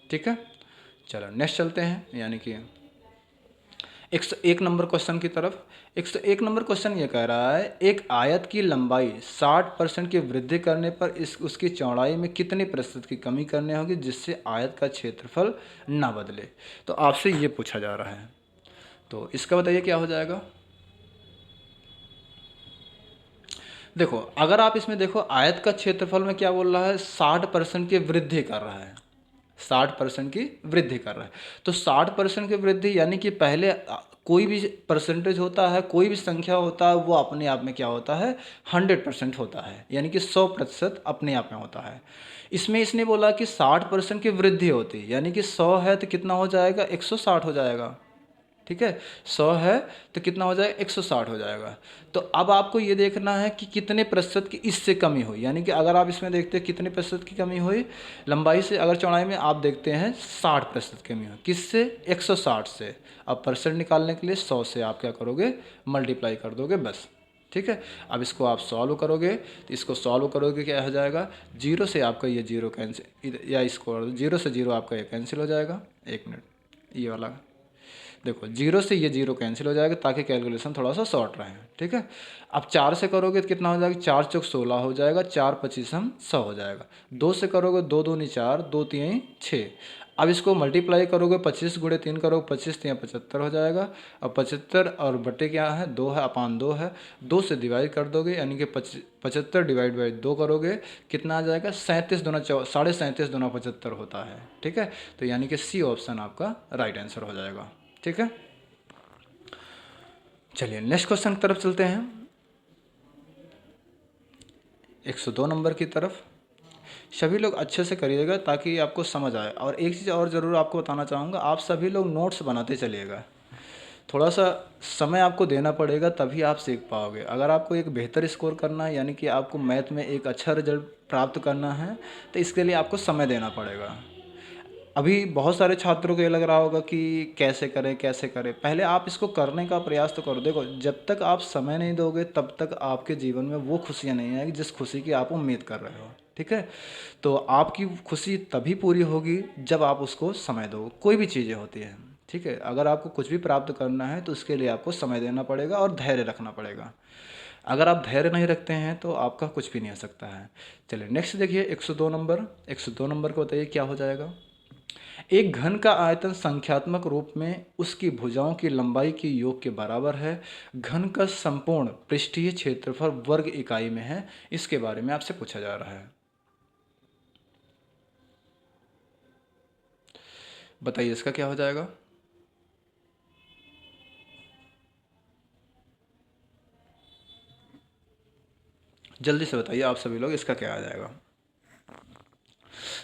ठीक है, चलो नेक्स्ट चलते हैं, यानी कि 101 नंबर क्वेश्चन की तरफ। 101 नंबर क्वेश्चन ये कह रहा है एक आयत की लंबाई 60% की वृद्धि करने पर उसकी चौड़ाई में कितने प्रतिशत की कमी करनी होगी जिससे आयत का क्षेत्रफल ना बदले। तो आपसे ये पूछा जा रहा है, तो इसका बताइए क्या हो जाएगा। देखो अगर आप इसमें देखो आयत का क्षेत्रफल में क्या बोल रहा है, 60% की वृद्धि कर रहा है, 60% की वृद्धि कर रहा है। तो 60% की वृद्धि यानी कि पहले कोई भी परसेंटेज होता है, कोई भी संख्या होता है, वो अपने आप में क्या होता है, 100% होता है, यानी कि 100% अपने आप में होता है। इसमें इसने बोला कि 60% की वृद्धि होती है, यानी कि 100 है तो कितना हो जाएगा, 160 हो जाएगा। ठीक है, 100 है तो कितना हो जाएगा, 160 हो जाएगा। तो अब आपको ये देखना है कि कितने प्रतिशत की इससे कमी हुई, यानी कि अगर आप इसमें देखते हैं कितने प्रतिशत की कमी हुई लंबाई से, अगर चौड़ाई में आप देखते हैं 60% कमी हुई, किससे, 160 से। अब परसेंट निकालने के लिए 100 से आप क्या करोगे, मल्टीप्लाई कर दोगे बस। ठीक है, अब इसको आप सॉल्व करोगे तो इसको सॉल्व करोगे क्या हो जाएगा, जीरो से आपका ये जीरो कैंसिल, या इसको जीरो से जीरो आपका ये कैंसिल हो जाएगा। एक मिनट, ये वाला देखो, जीरो से ये जीरो कैंसिल हो जाएगा ताकि कैलकुलेशन थोड़ा सा शॉर्ट रहे। ठीक है, अब 4 से करोगे तो कितना हो जाएगा, 4 चौक 16 हो जाएगा, 4 25 100 हो जाएगा। 2 से करोगे 2 दूनी 4, 2 3 6। अब इसको मल्टीप्लाई करोगे, 25 गुणे 3 करोगे, 25 3 75 हो जाएगा। अब 75 और बटे क्या है, 2 है, अपान 2 है, 2 से डिवाइड कर दोगे, यानी कि 75 डिवाइड बाई 2 करोगे, कितना आ जाएगा, 37 दूना 37.5 दूना 75 होता है। ठीक है, तो यानी कि सी ऑप्शन आपका राइट आंसर हो जाएगा। ठीक है, चलिए नेक्स्ट क्वेश्चन की तरफ चलते हैं, 102 नंबर की तरफ। सभी लोग अच्छे से करिएगा ताकि आपको समझ आए। और एक चीज़ और ज़रूर आपको बताना चाहूँगा, आप सभी लोग नोट्स बनाते चलिएगा। थोड़ा सा समय आपको देना पड़ेगा तभी आप सीख पाओगे। अगर आपको एक बेहतर स्कोर करना है, यानी कि आपको मैथ में एक अच्छा रिजल्ट प्राप्त करना है, तो इसके लिए आपको समय देना पड़ेगा। अभी बहुत सारे छात्रों को ये लग रहा होगा कि कैसे करें कैसे करें, पहले आप इसको करने का प्रयास तो करो। देखो जब तक आप समय नहीं दोगे तब तक आपके जीवन में वो खुशियाँ नहीं आएगी जिस खुशी की आप उम्मीद कर रहे हो। ठीक है, तो आपकी खुशी तभी पूरी होगी जब आप उसको समय दो। कोई भी चीज़ें होती हैं, ठीक है, अगर आपको कुछ भी प्राप्त करना है तो उसके लिए आपको समय देना पड़ेगा और धैर्य रखना पड़ेगा। अगर आप धैर्य नहीं रखते हैं तो आपका कुछ भी नहीं हो सकता है। चलिए नेक्स्ट देखिए, 102 नंबर। 102 नंबर को बताइए क्या हो जाएगा। एक घन का आयतन संख्यात्मक रूप में उसकी भुजाओं की लंबाई के योग के बराबर है। घन का संपूर्ण पृष्ठीय क्षेत्रफल वर्ग इकाई में है। इसके बारे में आपसे पूछा जा रहा है, बताइए इसका क्या हो जाएगा। जल्दी से बताइए आप सभी लोग, इसका क्या आ जाएगा।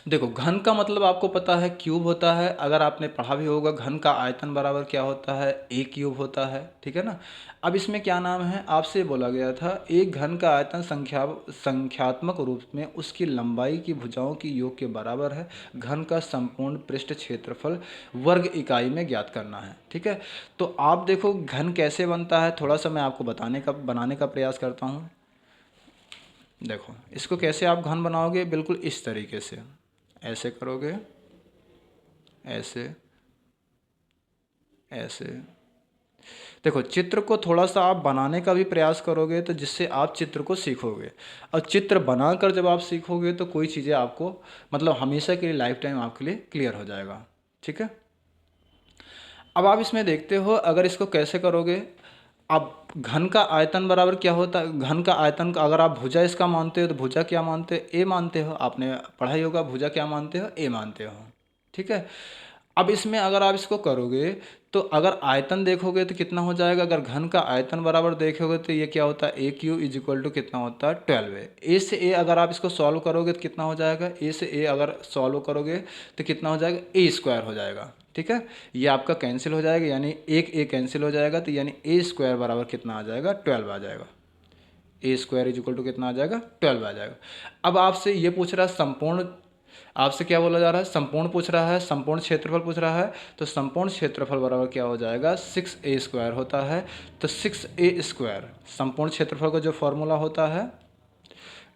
देखो घन का मतलब आपको पता है क्यूब होता है, अगर आपने पढ़ा भी होगा घन का आयतन बराबर क्या होता है, ए क्यूब होता है। ठीक है ना। अब इसमें क्या नाम है, आपसे बोला गया था एक घन का आयतन संख्यात्मक रूप में उसकी लंबाई की भुजाओं की योग के बराबर है। घन का संपूर्ण पृष्ठ क्षेत्रफल वर्ग इकाई में ज्ञात करना है। ठीक है, तो आप देखो घन कैसे बनता है, थोड़ा सा मैं आपको बनाने का प्रयास करता हूँ। देखो इसको कैसे आप घन बनाओगे, बिल्कुल इस तरीके से, ऐसे करोगे, ऐसे ऐसे। देखो चित्र को थोड़ा सा आप बनाने का भी प्रयास करोगे तो जिससे आप चित्र को सीखोगे, और चित्र बनाकर जब आप सीखोगे तो कोई चीज़ें आपको मतलब हमेशा के लिए लाइफ टाइम आपके लिए क्लियर हो जाएगा। ठीक है, अब आप इसमें देखते हो अगर इसको कैसे करोगे। अब घन का आयतन बराबर क्या होता है, घन का आयतन का अगर आप भुजा इसका मानते हो तो भुजा क्या मानते हो, ए मानते हो, आपने पढ़ा ही होगा भुजा क्या मानते हो, ए मानते हो। ठीक है, अब इसमें अगर आप इसको करोगे तो अगर आयतन देखोगे तो कितना हो जाएगा, अगर घन का आयतन बराबर देखोगे तो ये क्या होता है, ए क्यू इज इक्वल टू कितना होता है 12 है। ए से ए अगर आप इसको सॉल्व करोगे तो कितना हो जाएगा, ए से ए अगर सॉल्व करोगे तो कितना हो जाएगा, ए स्क्वायर हो जाएगा। ठीक है, ये आपका कैंसिल हो जाएगा, यानी एक ए कैंसिल हो जाएगा, तो यानी ए स्क्वायर बराबर कितना आ जाएगा, 12 आ जाएगा। ए स्क्वायर इज इक्वल टू कितना आ जाएगा, 12 आ जाएगा। अब आपसे ये पूछ रहा है संपूर्ण आपसे क्या बोला जा रहा है, संपूर्ण पूछ रहा है, संपूर्ण क्षेत्रफल पूछ रहा है। तो संपूर्ण क्षेत्रफल बराबर क्या हो जाएगा, 6a² होता है। तो 6a², संपूर्ण क्षेत्रफल का जो फॉर्मूला होता है,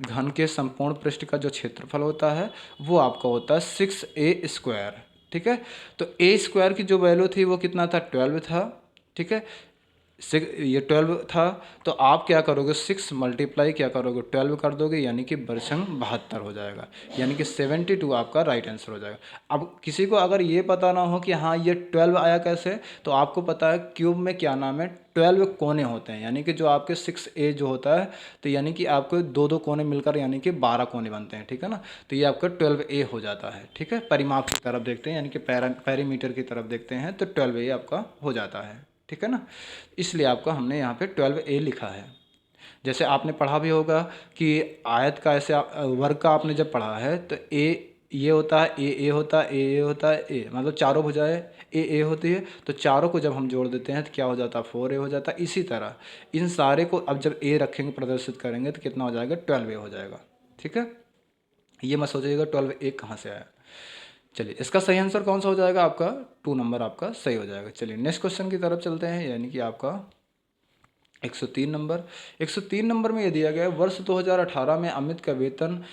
घन के संपूर्ण पृष्ठ का जो क्षेत्रफल होता है वो आपका होता है 6a²। ठीक है, तो a² की जो वैल्यू थी वो कितना था, 12 था। ठीक है, ये 12 था। तो आप क्या करोगे, 6 मल्टीप्लाई क्या करोगे, 12 कर दोगे, यानी कि बर्संग 72 हो जाएगा, यानी कि 72 आपका राइट आंसर हो जाएगा। अब किसी को अगर ये पता ना हो कि हाँ ये 12 आया कैसे, तो आपको पता है क्यूब में क्या नाम है, 12 कोने होते हैं, यानी कि जो आपके 6a जो होता है, तो यानी कि आपको दो दो कोने मिलकर यानी कि 12 कोने बनते हैं। ठीक है ना, तो ये आपका 12a हो जाता है। ठीक है, परिमाप की तरफ देखते हैं, यानी कि पैरीमीटर की तरफ देखते हैं, तो 12a आपका हो जाता है। ठीक है ना, इसलिए आपका हमने यहाँ पे 12a लिखा है। जैसे आपने पढ़ा भी होगा कि आयत का ऐसे वर्ग का आपने जब पढ़ा है, तो ए ये होता है, ए होता है, ए होता है, ए मतलब चारों भुजाएं ए होती है। तो चारों को जब हम जोड़ देते हैं तो क्या हो जाता है, 4a हो जाता है। इसी तरह इन सारे को अब जब ए रखेंगे, प्रदर्शित करेंगे, तो कितना हो जाएगा, 12a हो जाएगा। ठीक है, ये मत सोचिएगा 12a कहाँ से आया। चलिए, इसका सही आंसर कौन सा हो जाएगा, आपका 2 नंबर आपका सही हो जाएगा। चलिए नेक्स्ट क्वेश्चन की तरफ चलते हैं, यानी कि आपका 103 नंबर। 103 नंबर में ये दिया गया है, वर्ष 2018 में अमित का वेतन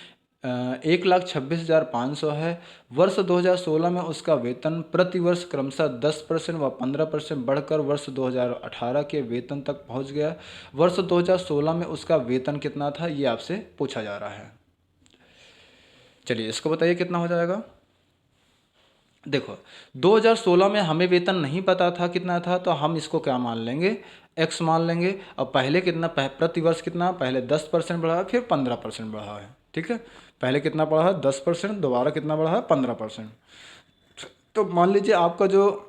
1,26,500 है। वर्ष 2016 में उसका वेतन प्रतिवर्ष क्रमशः 10% व 15% बढ़कर वर्ष 2018 के वेतन तक पहुंच गया। वर्ष 2016 में उसका वेतन कितना था, ये आपसे पूछा जा रहा है। चलिए इसको बताइए कितना हो जाएगा। देखो, 2016 में हमें वेतन नहीं पता था कितना था, तो हम इसको क्या मान लेंगे, x मान लेंगे। और पहले कितना, प्रतिवर्ष कितना, पहले 10% बढ़ा है, फिर 15% बढ़ा है। ठीक है, पहले कितना बढ़ा है, 10%, दोबारा कितना बढ़ा है, 15%। तो मान लीजिए आपका जो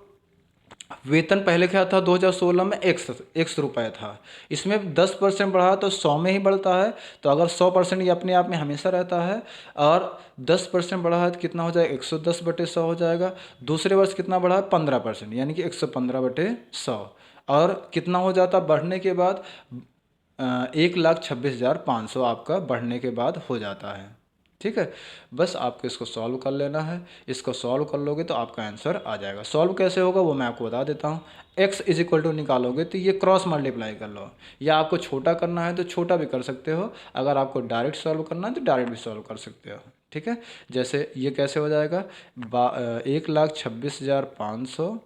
वेतन पहले क्या था, 2016 में एक्स रुपये था, इसमें 10% बढ़ा तो 100 में ही बढ़ता है। तो अगर 100% ये अपने आप में हमेशा रहता है, और 10% बढ़ा है तो कितना हो जाएगा, 110/100 हो जाएगा। दूसरे वर्ष कितना बढ़ा है, 15%, यानी कि 115/100। और कितना हो जाता बढ़ने के बाद, 1,26,500 आपका बढ़ने के बाद हो जाता है। ठीक है, बस आपको इसको सॉल्व कर लेना है। इसको सॉल्व कर लोगे तो आपका आंसर आ जाएगा। सॉल्व कैसे होगा वो मैं आपको बता देता हूँ। x = निकालोगे तो ये क्रॉस मल्टीप्लाई कर लो, या आपको छोटा करना है तो छोटा भी कर सकते हो, अगर आपको डायरेक्ट सॉल्व करना है तो डायरेक्ट भी सॉल्व कर सकते हो। ठीक है, जैसे ये कैसे हो जाएगा, 1,26,500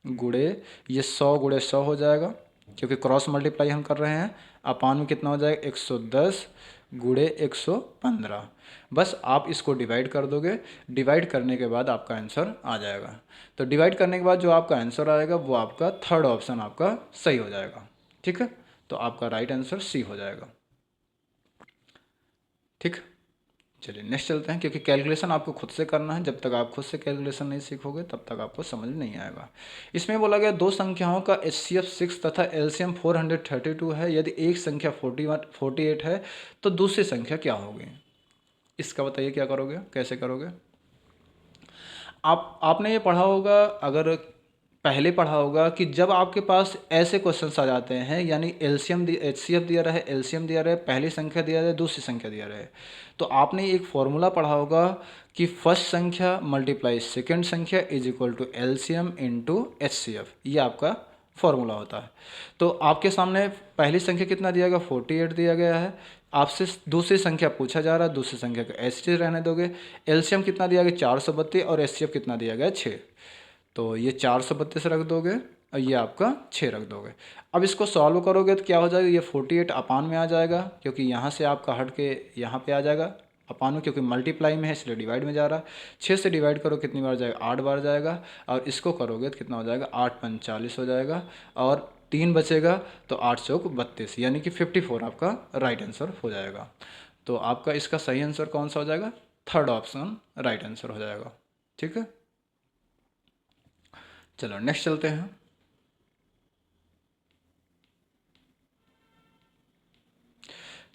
गुणे ये 100 × 100 हो जाएगा, क्योंकि क्रॉस मल्टीप्लाई हम कर रहे हैं। अपान में कितना हो जाएगा, 110 × 115। बस आप इसको डिवाइड कर दोगे, डिवाइड करने के बाद आपका आंसर आ जाएगा। तो डिवाइड करने के बाद जो आपका आंसर आएगा वो आपका थर्ड ऑप्शन आपका सही हो जाएगा। ठीक है, तो आपका राइट आंसर सी हो जाएगा। ठीक, चलिए नेक्स्ट चलते हैं, क्योंकि कैलकुलेशन आपको खुद से करना है। जब तक आप खुद से कैलकुलेशन नहीं सीखोगे तब तक आपको समझ नहीं आएगा। इसमें बोला गया दो संख्याओं का HCF 6 तथा LCM 432 है। यदि एक संख्या 48 है तो दूसरी संख्या क्या होगी, इसका बताइए क्या करोगे, कैसे करोगे। आपने ये पढ़ा होगा, अगर पहले पढ़ा होगा कि जब आपके पास ऐसे क्वेश्चंस आ जाते हैं, यानी एलसीएम HCF दिया रहे, एलसीएम दिया रहे, पहली संख्या दिया रहे, दूसरी संख्या दिया रहे, तो आपने एक फॉर्मूला पढ़ा होगा कि फर्स्ट संख्या मल्टीप्लाई सेकेंड संख्या = LCM × HCF, ये आपका फॉर्मूला होता है। तो आपके सामने पहली संख्या कितना दिया गया, 48 दिया गया है। आपसे दूसरी संख्या पूछा जा रहा है, दूसरी संख्या को ऐसे रहने दोगे। एलसीएम कितना दिया गया, 432, और HCF कितना दिया गया, 6। तो ये 432 रख दोगे और ये आपका 6 रख दोगे। अब इसको सॉल्व करोगे तो क्या हो जाएगा, ये 48 अपान में आ जाएगा, क्योंकि यहाँ से आपका हट के यहाँ पे आ जाएगा अपान में, क्योंकि मल्टीप्लाई में है इसलिए डिवाइड में जा रहा है। 6 से डिवाइड करो कितनी बार जाएगा, 8 बार जाएगा। और इसको करोगे तो कितना हो जाएगा, 8 × 5 = 40 हो जाएगा, और 3 बचेगा, तो 8 × 4 = 32, यानी कि 54 आपका राइट आंसर हो जाएगा। तो आपका इसका सही आंसर कौन सा हो जाएगा, थर्ड ऑप्शन राइट आंसर हो जाएगा। ठीक है, चलो नेक्स्ट चलते हैं।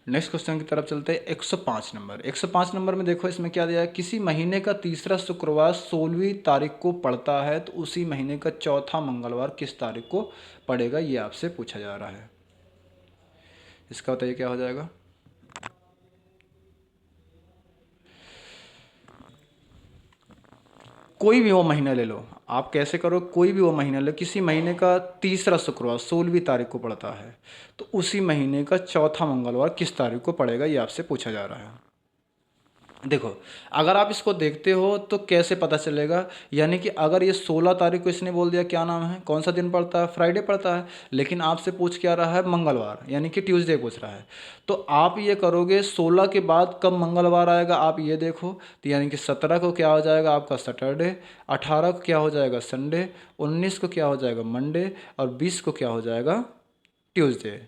नेक्स्ट क्वेश्चन की तरफ चलते हैं। 105 नंबर। 105 नंबर में देखो इसमें क्या दिया है, किसी महीने का तीसरा शुक्रवार 16वीं तारीख को पड़ता है, तो उसी महीने का चौथा मंगलवार किस तारीख को पड़ेगा, ये आपसे पूछा जा रहा है। इसका बताइए क्या हो जाएगा। कोई भी वो महीना ले लो, आप कैसे करो, कोई भी वो महीना ले, किसी महीने का तीसरा शुक्रवार 16वीं तारीख को पड़ता है, तो उसी महीने का चौथा मंगलवार किस तारीख को पड़ेगा, ये आपसे पूछा जा रहा है। देखो, अगर आप इसको देखते हो तो कैसे पता चलेगा, यानी कि अगर ये 16 तारीख को इसने बोल दिया, क्या नाम है, कौन सा दिन पड़ता है, फ्राइडे पड़ता है, लेकिन आपसे पूछ क्या रहा है, मंगलवार, यानी कि ट्यूसडे पूछ रहा है। तो आप ये करोगे 16 के बाद कब मंगलवार आएगा, आप ये देखो, तो यानी कि 17 को क्या हो जाएगा आपका सैटरडे, 18 को क्या हो जाएगा संडे, 19 को क्या हो जाएगा मंडे, और 20 को क्या हो जाएगा ट्यूसडे।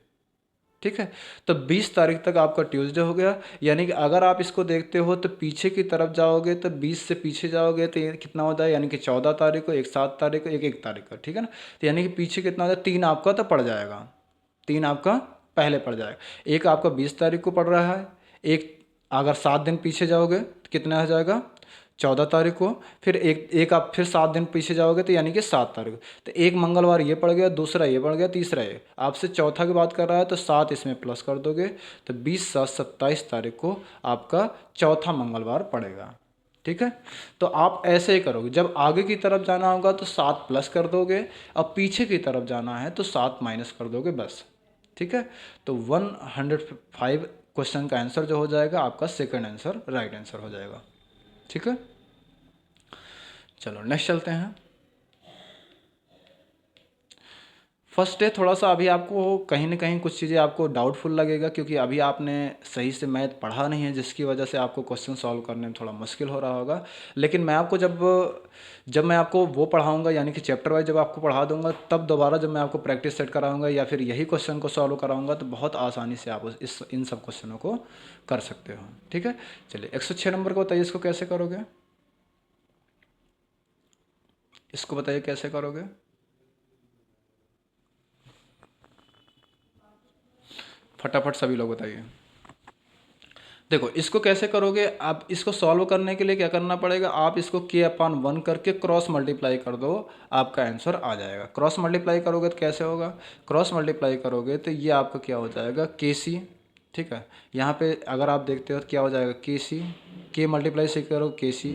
ठीक है, तो 20 तारीख तक आपका ट्यूसडे हो गया। यानी कि अगर आप इसको देखते हो तो पीछे की तरफ जाओगे तो 20 से पीछे जाओगे तो ये कितना होता है, यानी कि 14 तारीख को, एक 7 तारीख को, एक 1 तारीख को, ठीक है ना। तो यानी कि पीछे कितना होता है, 3 आपका तो पड़ जाएगा, 3 आपका पहले पड़ जाएगा, एक आपका 20 तारीख को पड़ रहा है, एक अगर 7 दिन पीछे जाओगे तो कितना हो जाएगा 14 तारीख को, फिर एक आप फिर 7 दिन पीछे जाओगे तो यानी कि 7 तारीख को। तो एक मंगलवार ये पड़ गया, दूसरा ये पड़ गया, तीसरा ये, आपसे चौथा की बात कर रहा है तो 7 इसमें प्लस कर दोगे, तो 20 7 27 तारीख को आपका चौथा मंगलवार पड़ेगा। ठीक है, तो आप ऐसे ही करोगे, जब आगे की तरफ जाना होगा तो 7 प्लस कर दोगे, अब पीछे की तरफ जाना है तो 7 माइनस कर दोगे बस। ठीक है, तो 105 क्वेश्चन का आंसर जो हो जाएगा आपका सेकंड आंसर राइट आंसर हो जाएगा। ठीक है, चलो नेक्स्ट चलते हैं। फर्स्ट डे थोड़ा सा अभी आपको कहीं ना कहीं कुछ चीज़ें आपको डाउटफुल लगेगा, क्योंकि अभी आपने सही से मैथ पढ़ा नहीं है, जिसकी वजह से आपको क्वेश्चन सॉल्व करने में थोड़ा मुश्किल हो रहा होगा। लेकिन मैं आपको जब जब मैं आपको वो पढ़ाऊंगा, यानी कि चैप्टर वाइज जब आपको पढ़ा दूंगा, तब दोबारा जब मैं आपको प्रैक्टिस सेट कराऊंगा या फिर यही क्वेश्चन को सॉल्व कराऊंगा, तो बहुत आसानी से आप इन सब क्वेश्चनों को कर सकते हो। ठीक है, चलिए 106 नंबर को बताइए, इसको कैसे करोगे, इसको बताइए कैसे करोगे। फटाफट सभी लोग बताइए। देखो, इसको कैसे करोगे आप, इसको सॉल्व करने के लिए क्या करना पड़ेगा, आप इसको k/1 करके क्रॉस मल्टीप्लाई कर दो, आपका आंसर आ जाएगा। क्रॉस मल्टीप्लाई करोगे तो कैसे होगा, क्रॉस मल्टीप्लाई करोगे तो ये आपका क्या हो जाएगा KC। ठीक है, यहाँ पे अगर आप देखते हो तो क्या हो जाएगा KC, k मल्टीप्लाई से करो KC,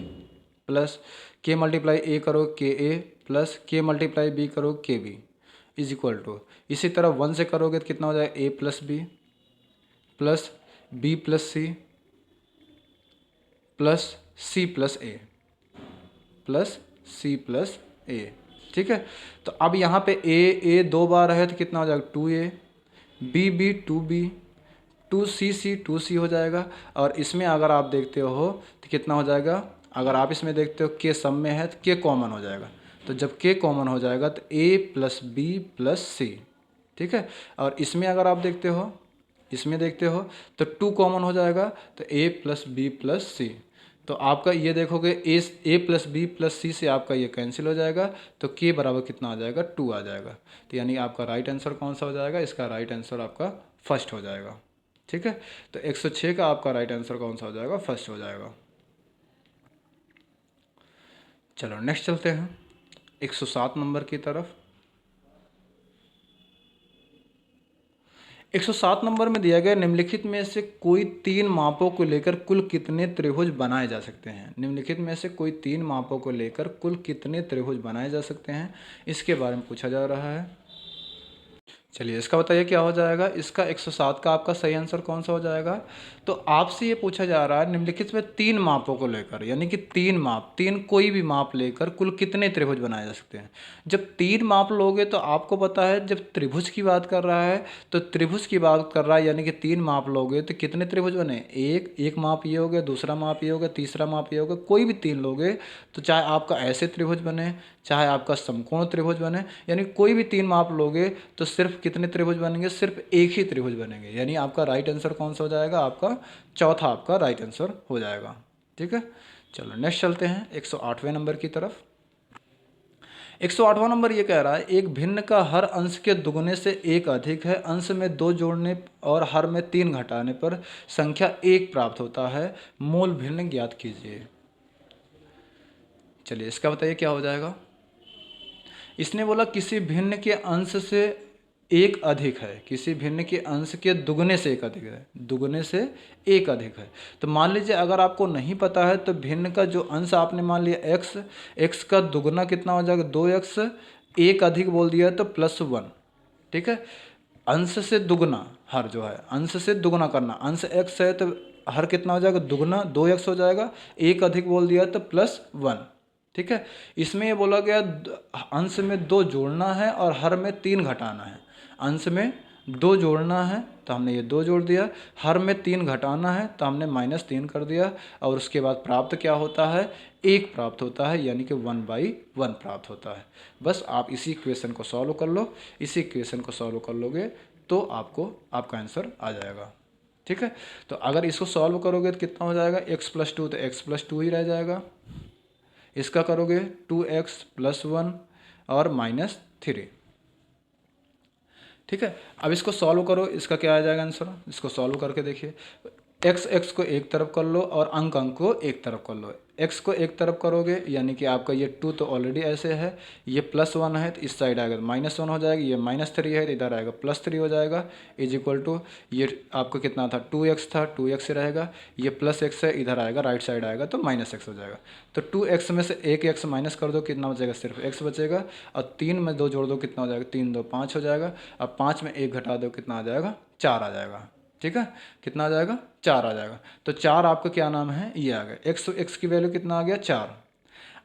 plus k multiply A करो KA, plus k multiply B करो KB, इज इक्वल टू, इसी तरह 1 से करोगे तो कितना हो जाएगा A plus B plus B plus C plus C plus A plus C plus A। ठीक है, तो अब यहाँ पे A 2 बार है तो कितना हो जाएगा 2A, B 2B, 2C 2C हो जाएगा। और इसमें अगर आप देखते हो तो कितना हो जाएगा, अगर आप इसमें देखते हो K सब में है तो K कॉमन हो जाएगा, तो जब K कॉमन हो जाएगा तो A plus B plus C। ठीक है, और इसमें अगर आप देखते हो, इसमें देखते हो तो 2 कॉमन हो जाएगा, तो A plus B plus C। तो आपका ये देखोगे A plus B plus C से आपका ये कैंसिल हो जाएगा, तो K बराबर कितना आ जाएगा 2 आ जाएगा। तो यानी आपका राइट आंसर कौन सा हो जाएगा, इसका राइट आंसर आपका फर्स्ट हो जाएगा। ठीक है, तो 106 का आपका राइट आंसर कौन सा हो जाएगा, फर्स्ट हो जाएगा। चलो नेक्स्ट चलते हैं 107 नंबर की तरफ। 107 नंबर में दिया गया निम्नलिखित में से कोई 3 मापों को लेकर कुल कितने त्रिभुज बनाए जा सकते हैं। निम्नलिखित में से कोई 3 मापों को लेकर कुल कितने त्रिभुज बनाए जा सकते हैं, इसके बारे में पूछा जा रहा है। चलिए इसका बताइए क्या हो जाएगा, इसका 107 का आपका सही आंसर कौन सा हो जाएगा। तो आपसे ये पूछा जा रहा है निम्नलिखित में 3 मापों को लेकर, यानी कि 3 माप, 3 कोई भी माप लेकर कुल कितने त्रिभुज बनाए जा सकते हैं। जब 3 माप लोगे तो आपको पता है जब त्रिभुज की बात कर रहा है तो त्रिभुज की बात कर रहा है, यानी कि 3 माप लोगे तो कितने त्रिभुज बने, एक माप ये हो गया, दूसरा माप ये हो गया, तीसरा माप ये हो गया, कोई भी 3 लोगे तो चाहे आपका ऐसे त्रिभुज बने, चाहे आपका समकोण त्रिभुज बने, यानी कोई भी 3 माप लोगे तो सिर्फ कितने त्रिभुज बनेंगे, सिर्फ एक ही त्रिभुज बनेंगे। यानी आपका राइट आंसर कौन सा हो जाएगा, आपका चौथा आपका राइट आंसर हो जाएगा। ठीक है, चलो नेक्स्ट चलते हैं 108वें नंबर की तरफ। 108वां नंबर ये कह रहा है एक भिन्न का हर अंश के दुगने से 1 अधिक है, अंश में 2 जोड़ने और हर में 3 घटाने पर संख्या 1 प्राप्त होता है, मूल भिन्न ज्ञात कीजिए। चलिए इसका बताइए क्या हो जाएगा। इसने बोला किसी भिन्न के अंश से एक अधिक है, किसी भिन्न के अंश के दुगने से एक अधिक है, दुगने से एक अधिक है। तो मान लीजिए अगर आपको नहीं पता है तो भिन्न का जो अंश आपने मान लिया x, x का दुगना कितना हो जाएगा 2x, एक अधिक बोल दिया तो +1, ठीक है। अंश से दुगना हर जो है, अंश से दुगना करना, अंश x है तो हर कितना हो जाएगा दुगना 2x हो जाएगा, एक अधिक बोल दिया तो +1, ठीक है। इसमें ये बोला गया अंश में 2 जोड़ना है और हर में 3 घटाना है। अंश में 2 जोड़ना है तो हमने ये 2 जोड़ दिया, हर में 3 घटाना है तो हमने -3 कर दिया, और उसके बाद प्राप्त क्या होता है 1 प्राप्त होता है, यानी कि 1/1 प्राप्त होता है। बस आप इसी इक्वेशन को सॉल्व कर लो, इसी इक्वेशन को सॉल्व कर लोगे तो आपको आपका आंसर आ जाएगा, ठीक है। तो अगर इसको सॉल्व करोगे तो कितना हो जाएगा x+2, तो x+2 ही रह जाएगा। इसका करोगे 2x + 1 और -3, ठीक है। अब इसको सॉल्व करो, इसका क्या आ जाएगा आंसर, इसको सॉल्व करके देखिए। x को एक तरफ कर लो और अंक को एक तरफ कर लो। x को एक तरफ करोगे यानी कि आपका ये 2 तो ऑलरेडी ऐसे है, ये +1 है तो इस साइड आएगा -1 हो जाएगा, ये -3 है तो इधर आएगा +3 हो जाएगा, इज इक्वल टू ये आपको कितना था 2x था, 2x से रहेगा, ये +x है इधर आएगा राइट साइड आएगा तो -x हो जाएगा। तो 2x में से एक x माइनस कर दो, कितना बचेगा सिर्फ x बचेगा, और 3 में 2 जोड़ दो कितना हो जाएगा 3 × 2 = 5 हो जाएगा। अब 5 में 1 घटा दो कितना आ जाएगा 4 आ जाएगा, ठीक है। कितना आ जाएगा 4 आ जाएगा। तो 4 आपका क्या नाम है ये आ गया, x की वैल्यू कितना आ गया 4।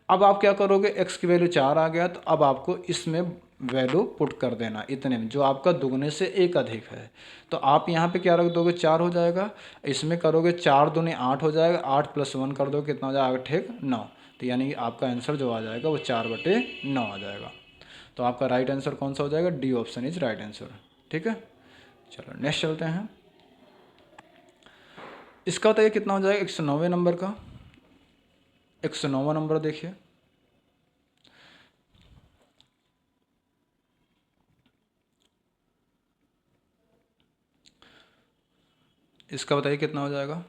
अब आप क्या करोगे, x की वैल्यू 4 आ गया तो अब आपको इसमें वैल्यू पुट कर देना इतने में जो आपका दुगने से एक अधिक है। तो आप यहाँ पे क्या रख दोगे 4 हो जाएगा, इसमें करोगे 4 दूनी 8 हो जाएगा, 8 + 1 कर दो कितना हो जाएगा 8 × 9, तो यानी कि आपका आंसर जो आ जाएगा वो 4/9 आ जाएगा। तो आपका राइट आंसर कौन सा हो जाएगा, D option is right answer, ठीक है। चलो नेक्स्ट चलते हैं। इसका बताइए कितना हो जाएगा 109वें नंबर का, 109वां नंबर देखिए। इसका बताइए कितना हो जाएगा।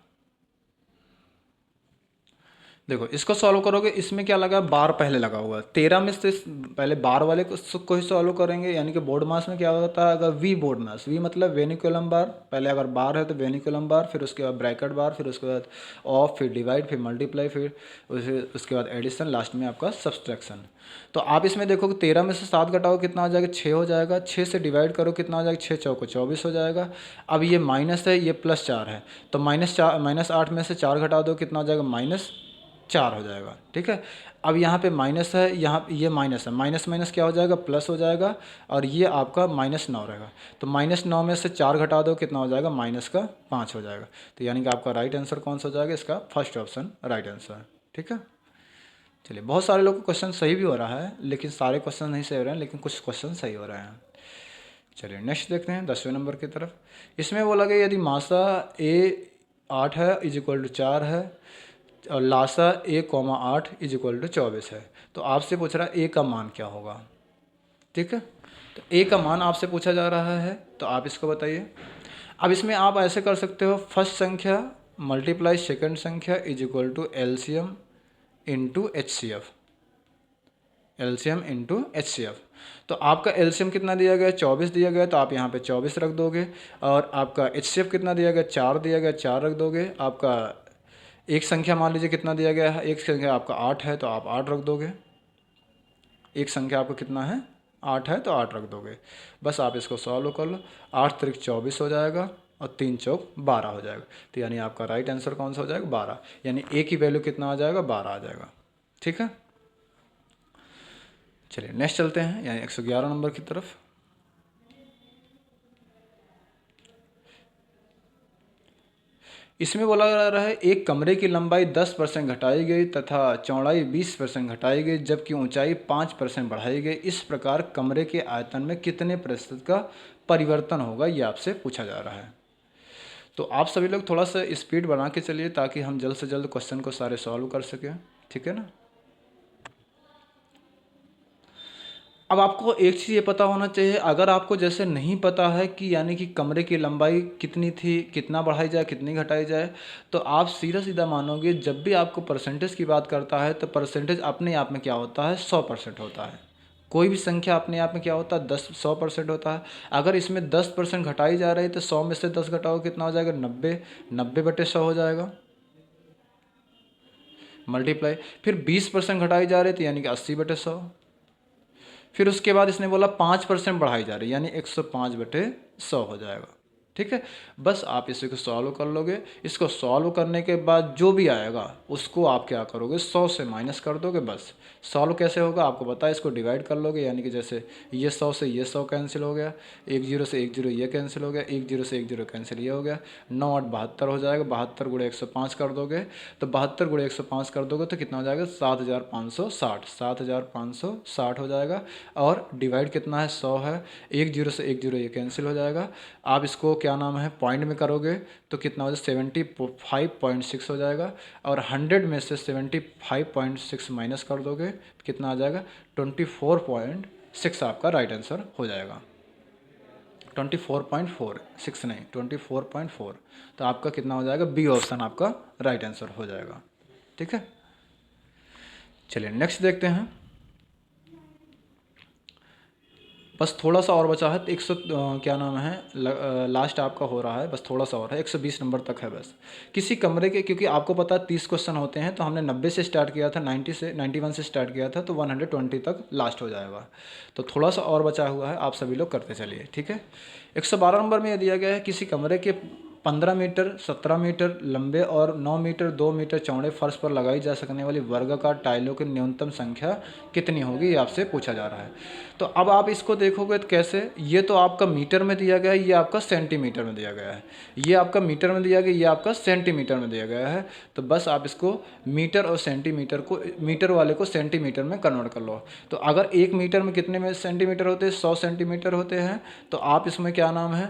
देखो इसको सॉल्व करोगे, इसमें क्या लगा बार पहले लगा हुआ है, 13 में से पहले बार वाले को ही सॉल्व करेंगे, यानी कि बोर्ड मास में क्या होता है अगर वी बोर्ड मास, वी मतलब वेनिकुलम बार, पहले अगर बार है तो वेनिकुलम बार, फिर उसके बाद ब्रैकेट बार, फिर उसके बाद ऑफ, फिर डिवाइड, फिर मल्टीप्लाई, फिर उसके बाद एडिशन, लास्ट में आपका सब्सट्रैक्शन। तो आप इसमें देखोगे 13 में से 7 घटाओ कितना हो जाएगा 6 हो जाएगा, 6 से डिवाइड करो कितना हो जाएगा 6 × 4 = 24 हो जाएगा। अब ये माइनस है ये +4 है, तो -8 में से 4 घटा दो कितना हो जाएगा -4 हो जाएगा, ठीक है। अब यहाँ पे माइनस है, यहाँ ये माइनस है, माइनस माइनस क्या हो जाएगा प्लस हो जाएगा, और ये आपका -9 रहेगा। तो -9 में से 4 घटा दो कितना हो जाएगा -5 हो जाएगा। तो यानी कि आपका राइट आंसर कौन सा हो जाएगा, इसका फर्स्ट ऑप्शन राइट आंसर है, ठीक है। चलिए बहुत सारे लोग को क्वेश्चन सही भी हो रहा है, लेकिन सारे क्वेश्चन नहीं सही हो रहे हैं, लेकिन कुछ क्वेश्चन सही हो रहे हैं। चलिए नेक्स्ट देखते हैं 10वें नंबर की तरफ। इसमें बोला गया यदि मासा A 8 है इज इक्वल टू 4 है और लासा A, 8 इज इक्वल टू 24 है, तो आपसे पूछ रहा है A का मान क्या होगा, ठीक है। तो A का मान आपसे पूछा जा रहा है, तो आप इसको बताइए। अब इसमें आप ऐसे कर सकते हो, फर्स्ट संख्या मल्टीप्लाई सेकंड संख्या is equal to LCM into HCF, LCM into HCF। तो आपका एलसीएम कितना दिया गया 24 दिया गया, तो आप यहाँ पे 24 रख दोगे, और आपका HCF कितना दिया गया 4 दिया गया, 4 रख दोगे। आपका एक संख्या मान लीजिए कितना दिया गया है, एक संख्या आपका 8 है तो आप 8 रख दोगे, एक संख्या आपको कितना है 8 है तो 8 रख दोगे। बस आप इसको सॉल्व कर लो, 8 × 3 = 24 हो जाएगा और 3 × 4 = 12 हो जाएगा। तो यानी आपका राइट आंसर कौन सा हो जाएगा 12, यानी A की वैल्यू कितना आ जाएगा 12 आ जाएगा, ठीक है। चलिए नेक्स्ट चलते हैं, यानी 111 नंबर की तरफ। इसमें बोला जा रहा है एक कमरे की लंबाई 10% घटाई गई तथा चौड़ाई 20% घटाई गई, जबकि ऊंचाई 5% बढ़ाई गई। इस प्रकार कमरे के आयतन में कितने प्रतिशत का परिवर्तन होगा, ये आपसे पूछा जा रहा है। तो आप सभी लोग थोड़ा सा स्पीड बना के चलिए ताकि हम जल्द से जल्द क्वेश्चन को सारे सॉल्व कर सकें, ठीक है ना। अब आपको एक चीज़ ये पता होना चाहिए, अगर आपको जैसे नहीं पता है कि यानी कि कमरे की लंबाई कितनी थी, कितना बढ़ाई जाए, कितनी घटाई जाए, तो आप सीधा सीधा मानोगे जब भी आपको परसेंटेज की बात करता है तो परसेंटेज अपने आप में क्या होता है 100% होता है, कोई भी संख्या अपने आप में क्या होता है, 100% होता है। अगर इसमें 10% घटाई जा रही है तो 100 में से 10 घटाओ कितना हो जाएगा, 90, 90/100 हो जाएगा, मल्टीप्लाई। फिर 20% घटाई जा रही थी यानी कि 80/100। फिर उसके बाद इसने बोला 5% बढ़ाई जा रही है यानी 105/100 हो जाएगा। ठीक है, बस आप इसी को सॉल्व कर लोगे। इसको सॉल्व करने के बाद जो भी आएगा उसको आप क्या करोगे, 100 से माइनस कर दोगे। बस सॉल्व कैसे होगा आपको पता है, इसको डिवाइड कर लोगे यानी कि जैसे ये 100 से ये 100 कैंसिल हो गया, 1 0 से 1 0 ये कैंसिल हो गया, 1 0 से 1 0 कैंसिल ये हो गया, 9 8 72 हो जाएगा। 72 गुणे 105 कर दोगे तो 72 गुणे 105 कर दोगे तो कितना हो जाएगा, 7560, 7560 हो जाएगा। और डिवाइड कितना है, 100 है, 1 0 से 1 0 ये कैंसिल हो जाएगा। आप इसको क्या नाम है पॉइंट में करोगे तो कितना हो जाएगा, 75.6 हो जाएगा। और 100 में से 75.6 माइनस कर दोगे तो कितना आ जाएगा, 24.6 आपका राइट आंसर हो जाएगा। 24.46 नहीं, 24.4। तो आपका कितना हो जाएगा, बी ऑप्शन आपका राइट आंसर हो जाएगा। ठीक है, चलिए नेक्स्ट देखते हैं। बस थोड़ा सा और बचा है, 100 क्या नाम है लास्ट आपका हो रहा है, बस थोड़ा सा और है, 120 नंबर तक है बस। किसी कमरे के, क्योंकि आपको पता है 30 क्वेश्चन होते हैं तो हमने 90 से स्टार्ट किया था, 91 से स्टार्ट किया था, तो 120 तक लास्ट हो जाएगा। तो थोड़ा सा और बचा हुआ है, आप सभी लोग करते चलिए। ठीक है, 112 नंबर में यह दिया गया है, किसी कमरे के 15 मीटर, 17 मीटर लंबे और 9 मीटर 2 मीटर चौड़े फर्श पर लगाई जा सकने वाली वर्गाकार टाइलों की न्यूनतम संख्या कितनी होगी, ये आपसे पूछा जा रहा है। तो अब आप इसको देखोगे तो कैसे, ये तो आपका मीटर में दिया गया है, ये आपका सेंटीमीटर में दिया गया है, ये आपका मीटर में दिया गया, ये आपका सेंटीमीटर में दिया गया है। तो बस आप इसको मीटर और सेंटीमीटर को, मीटर वाले को सेंटीमीटर में कन्वर्ट कर लो। तो अगर 1 मीटर में कितने में सेंटीमीटर होते हैं, 100 सेंटीमीटर होते हैं। तो आप इसमें क्या नाम है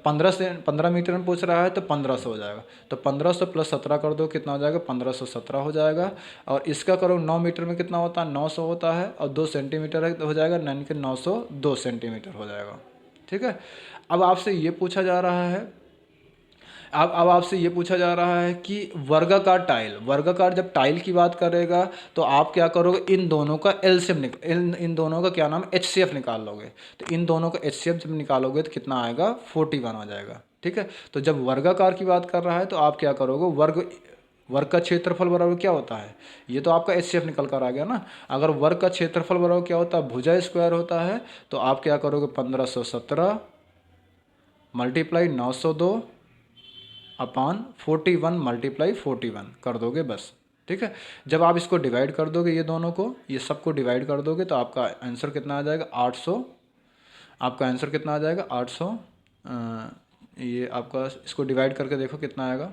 15 मीटर में पूछ रहा है तो 1500 हो जाएगा। तो 1500 प्लस 17 कर दो कितना हो जाएगा, 1517 हो जाएगा। और इसका करो 9 मीटर में कितना होता है, 900 होता है, और 2 सेंटीमीटर है तो हो जाएगा यानी कि 902 सेंटीमीटर हो जाएगा। ठीक है, अब आपसे ये पूछा जा रहा है, अब आपसे ये पूछा जा रहा है कि वर्गाकार टाइल, वर्गाकार जब टाइल की बात करेगा तो आप क्या करोगे, इन दोनों का एलसीएम इन दोनों का क्या नाम एचसीएफ निकाल लोगे। तो इन दोनों का एचसीएफ जब निकालोगे तो कितना आएगा, 41 हो जाएगा। ठीक है, तो जब वर्गाकार की बात कर रहा है तो आप क्या करोगे, वर्ग का क्षेत्रफल बराबर क्या होता है, ये तो आपका एचसीएफ निकल कर आ गया ना। अगर वर्ग का क्षेत्रफल बराबर क्या होता है, भुजा स्क्वायर होता है। तो आप क्या करोगे, 1517 मल्टीप्लाई 902 अपान 41 मल्टीप्लाई 41 कर दोगे बस। ठीक है, जब आप इसको डिवाइड कर दोगे, ये दोनों को, ये सबको डिवाइड कर दोगे तो आपका आंसर कितना आ जाएगा, 800। आपका आंसर कितना आ जाएगा, 800। ये आपका, इसको डिवाइड करके देखो कितना आएगा,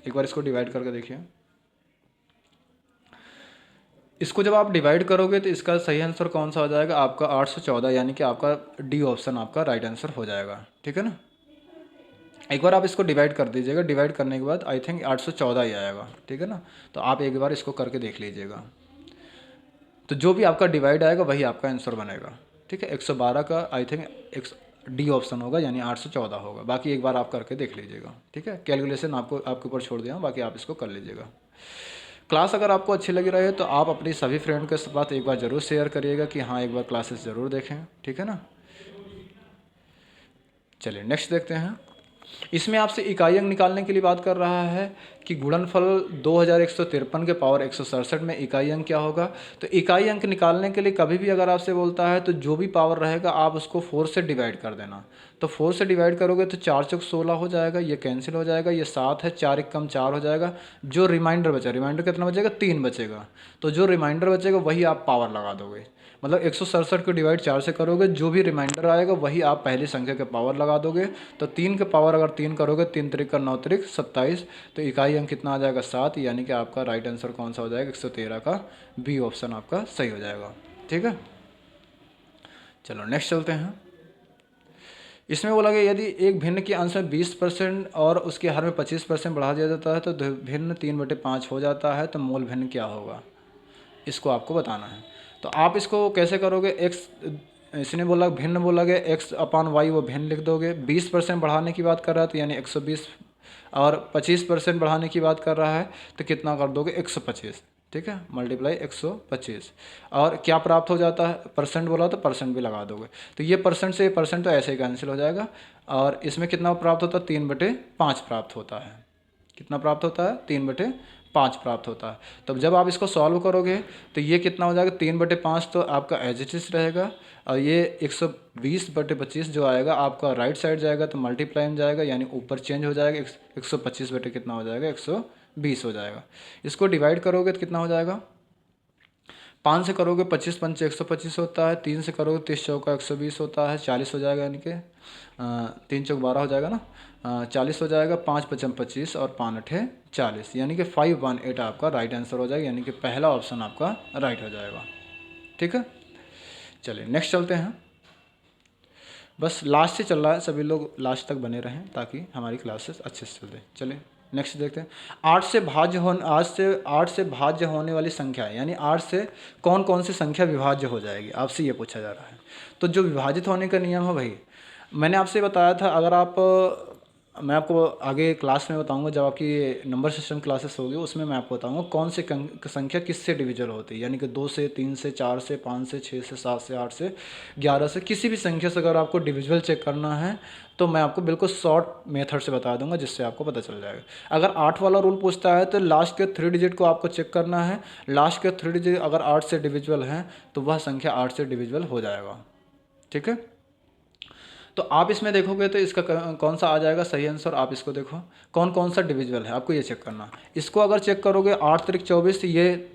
एक बार इसको डिवाइड करके देखिए। इसको जब आप डिवाइड करोगे तो इसका सही आंसर कौन सा हो जाएगा, आपका 814, यानी कि आपका डी ऑप्शन आपका राइट आंसर हो जाएगा। ठीक है ना, एक बार आप इसको डिवाइड कर दीजिएगा, डिवाइड करने के बाद आई थिंक 814 ही आएगा। ठीक है ना, तो आप एक बार इसको करके देख लीजिएगा, तो जो भी आपका डिवाइड आएगा वही आपका आंसर बनेगा। ठीक है, 112 का आई थिंक एक डी ऑप्शन होगा यानी 814 होगा। बाकी एक बार आप करके देख लीजिएगा। ठीक है, कैलकुलेशन आपको आपके ऊपर छोड़ दिया हूँ, बाकी आप इसको कर लीजिएगा। क्लास अगर आपको अच्छी लगी रहे तो आप अपनी सभी फ्रेंड के साथ एक बार ज़रूर शेयर करिएगा कि हाँ एक बार क्लासेस ज़रूर देखें। ठीक है ना, चलिए नेक्स्ट देखते हैं। इसमें आपसे इकाई अंक निकालने के लिए बात कर रहा है कि गुणनफल 2153 के पावर 167 में इकाई अंक क्या होगा। तो इकाई अंक निकालने के लिए कभी भी अगर आपसे बोलता है तो जो भी पावर रहेगा आप उसको 4 से डिवाइड कर देना। तो 4 से डिवाइड करोगे तो 4 चौक 16 हो जाएगा, ये कैंसिल हो जाएगा, ये 7 है, 4 एक कम 4 हो जाएगा। जो रिमाइंडर बचा, रिमाइंडर कितना बचेगा, 3 बचेगा। तो जो रिमाइंडर बचेगा वही आप पावर लगा दोगे, मतलब 167 को डिवाइड 4 से करोगे, जो भी रिमाइंडर आएगा वही आप पहली संख्या के पावर लगा दोगे। तो 3 के पावर अगर 3 करोगे, 3 त्रिक 9 त्रिक 27, तो इकाई अंक कितना आ जाएगा, 7, यानी कि आपका राइट आंसर कौन सा हो जाएगा, 113 का बी ऑप्शन आपका सही हो जाएगा। ठीक है, चलो नेक्स्ट चलते हैं। इसमें बोला गया यदि एक भिन्न के अंश में 20% और उसके हर में 25% बढ़ा दिया जाता है तो भिन्न 3/5 हो जाता है, तो मूल भिन्न क्या होगा, इसको आपको बताना है। तो आप इसको कैसे करोगे, एक्स, इसने बोला भिन्न बोला गया एक्स अपान वाई, वो भिन्न लिख दोगे। 20% बढ़ाने की बात कर रहा है तो यानी 120, और 25% बढ़ाने की बात कर रहा है तो कितना कर दोगे, 125। ठीक है, मल्टीप्लाई 125। और क्या प्राप्त हो जाता है, परसेंट बोला तो परसेंट भी लगा दोगे, तो ये परसेंट से ये परसेंट तो ऐसे ही कैंसिल हो जाएगा। और इसमें कितना प्राप्त होता है, 3/5 प्राप्त होता है। कितना प्राप्त होता है, 3/5 प्राप्त होता है। तब जब आप इसको सॉल्व करोगे तो ये कितना हो जाएगा, 3/5 तो आपका एज इट इज रहेगा, और ये 120/25 जो आएगा आपका राइट साइड जाएगा तो मल्टीप्लाई में जाएगा, यानी ऊपर चेंज हो जाएगा, 125 बटे कितना हो जाएगा, 120 हो जाएगा। इसको डिवाइड करोगे तो कितना हो जाएगा, 5 से करोगे 25 पंचे 125 होता है, 3 से करोगे 30 चौका 120 होता है, 40 हो जाएगा, यानी कि 3 चौक 12 हो जाएगा ना, 40 हो जाएगा, 5 पचम 25 और 5 अठे 40, यानी कि 518 आपका राइट आंसर हो जाएगा, यानी कि पहला ऑप्शन आपका राइट हो जाएगा। ठीक है, चलिए नेक्स्ट चलते हैं। बस लास्ट से चल रहा है, सभी लोग लास्ट तक बने रहें ताकि हमारी क्लासेस अच्छे से चलते। चलिए नेक्स्ट देखते हैं। 8 से भाज्य होने वाली संख्या है, यानी 8 से कौन कौन सी संख्या विभाज्य हो जाएगी, आपसे ये पूछा जा रहा है। तो जो विभाजित होने का नियम है भाई, मैंने आपसे बताया था, अगर आप, मैं आपको आगे क्लास में बताऊंगा, जब आपकी नंबर सिस्टम क्लासेस होगी उसमें मैं आपको बताऊंगा कौन सी संख्या किससे डिविजल होती है, यानी कि 2 से, 3 से, 4 से, 5 से, 6 से, 7 से, 8 से, 11 से, किसी भी संख्या से अगर आपको डिविजल चेक करना है तो मैं आपको बिल्कुल शॉर्ट मेथड से बता दूंगा, जिससे आपको पता चल जाएगा। अगर 8 वाला रूल पूछता है तो लास्ट के 3 डिजिट को आपको चेक करना है, लास्ट के 3 डिजिट अगर 8 से डिविजिबल हैं तो वह संख्या 8 से डिविजिबल हो जाएगा। ठीक है, तो आप इसमें देखोगे तो इसका कौन सा आ जाएगा सही आंसर, आप इसको देखो कौन कौन सा डिविजिबल है, आपको ये चेक करना। इसको अगर चेक करोगे 8 त्रिक 24, ये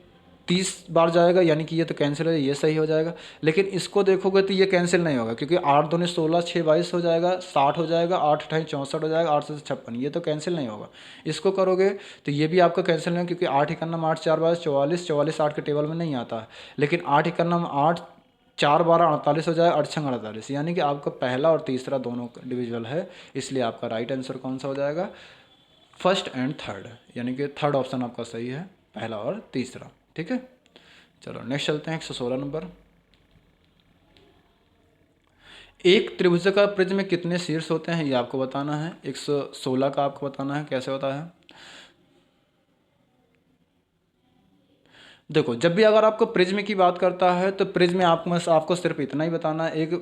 30 बार जाएगा, यानी कि ये तो कैंसिल हो जाएगा, ये सही हो जाएगा। लेकिन इसको देखोगे तो ये कैंसिल नहीं होगा, क्योंकि 8 दूनी 16, 6 22 हो जाएगा, 60 हो जाएगा, 8 अट्ठाईस 64 हो जाएगा, 8 से 56, ये तो कैंसिल नहीं होगा। इसको करोगे तो ये भी आपका कैंसिल नहीं होगा, क्योंकि 8 इकन्नम 8 4 22 44, 44 8 के टेबल में नहीं आता है। लेकिन 8 इकन्नम 8 4 12 48 हो जाए, 8 छंग 48, यानी कि आपका पहला और तीसरा दोनों डिविजिबल है, इसलिए आपका राइट आंसर कौन सा हो जाएगा, फर्स्ट एंड थर्ड, यानी कि थर्ड ऑप्शन आपका सही है, पहला और तीसरा। ठीक है, चलो नेक्स्ट चलते हैं। 116 नंबर। एक त्रिभुज का प्रिज्म में कितने शीर्ष होते हैं ये आपको बताना है। 116 का आपको बताना है कैसे होता है। देखो, जब भी अगर आपको प्रिज्म की बात करता है तो प्रिज्म में आपको सिर्फ इतना ही बताना है, एक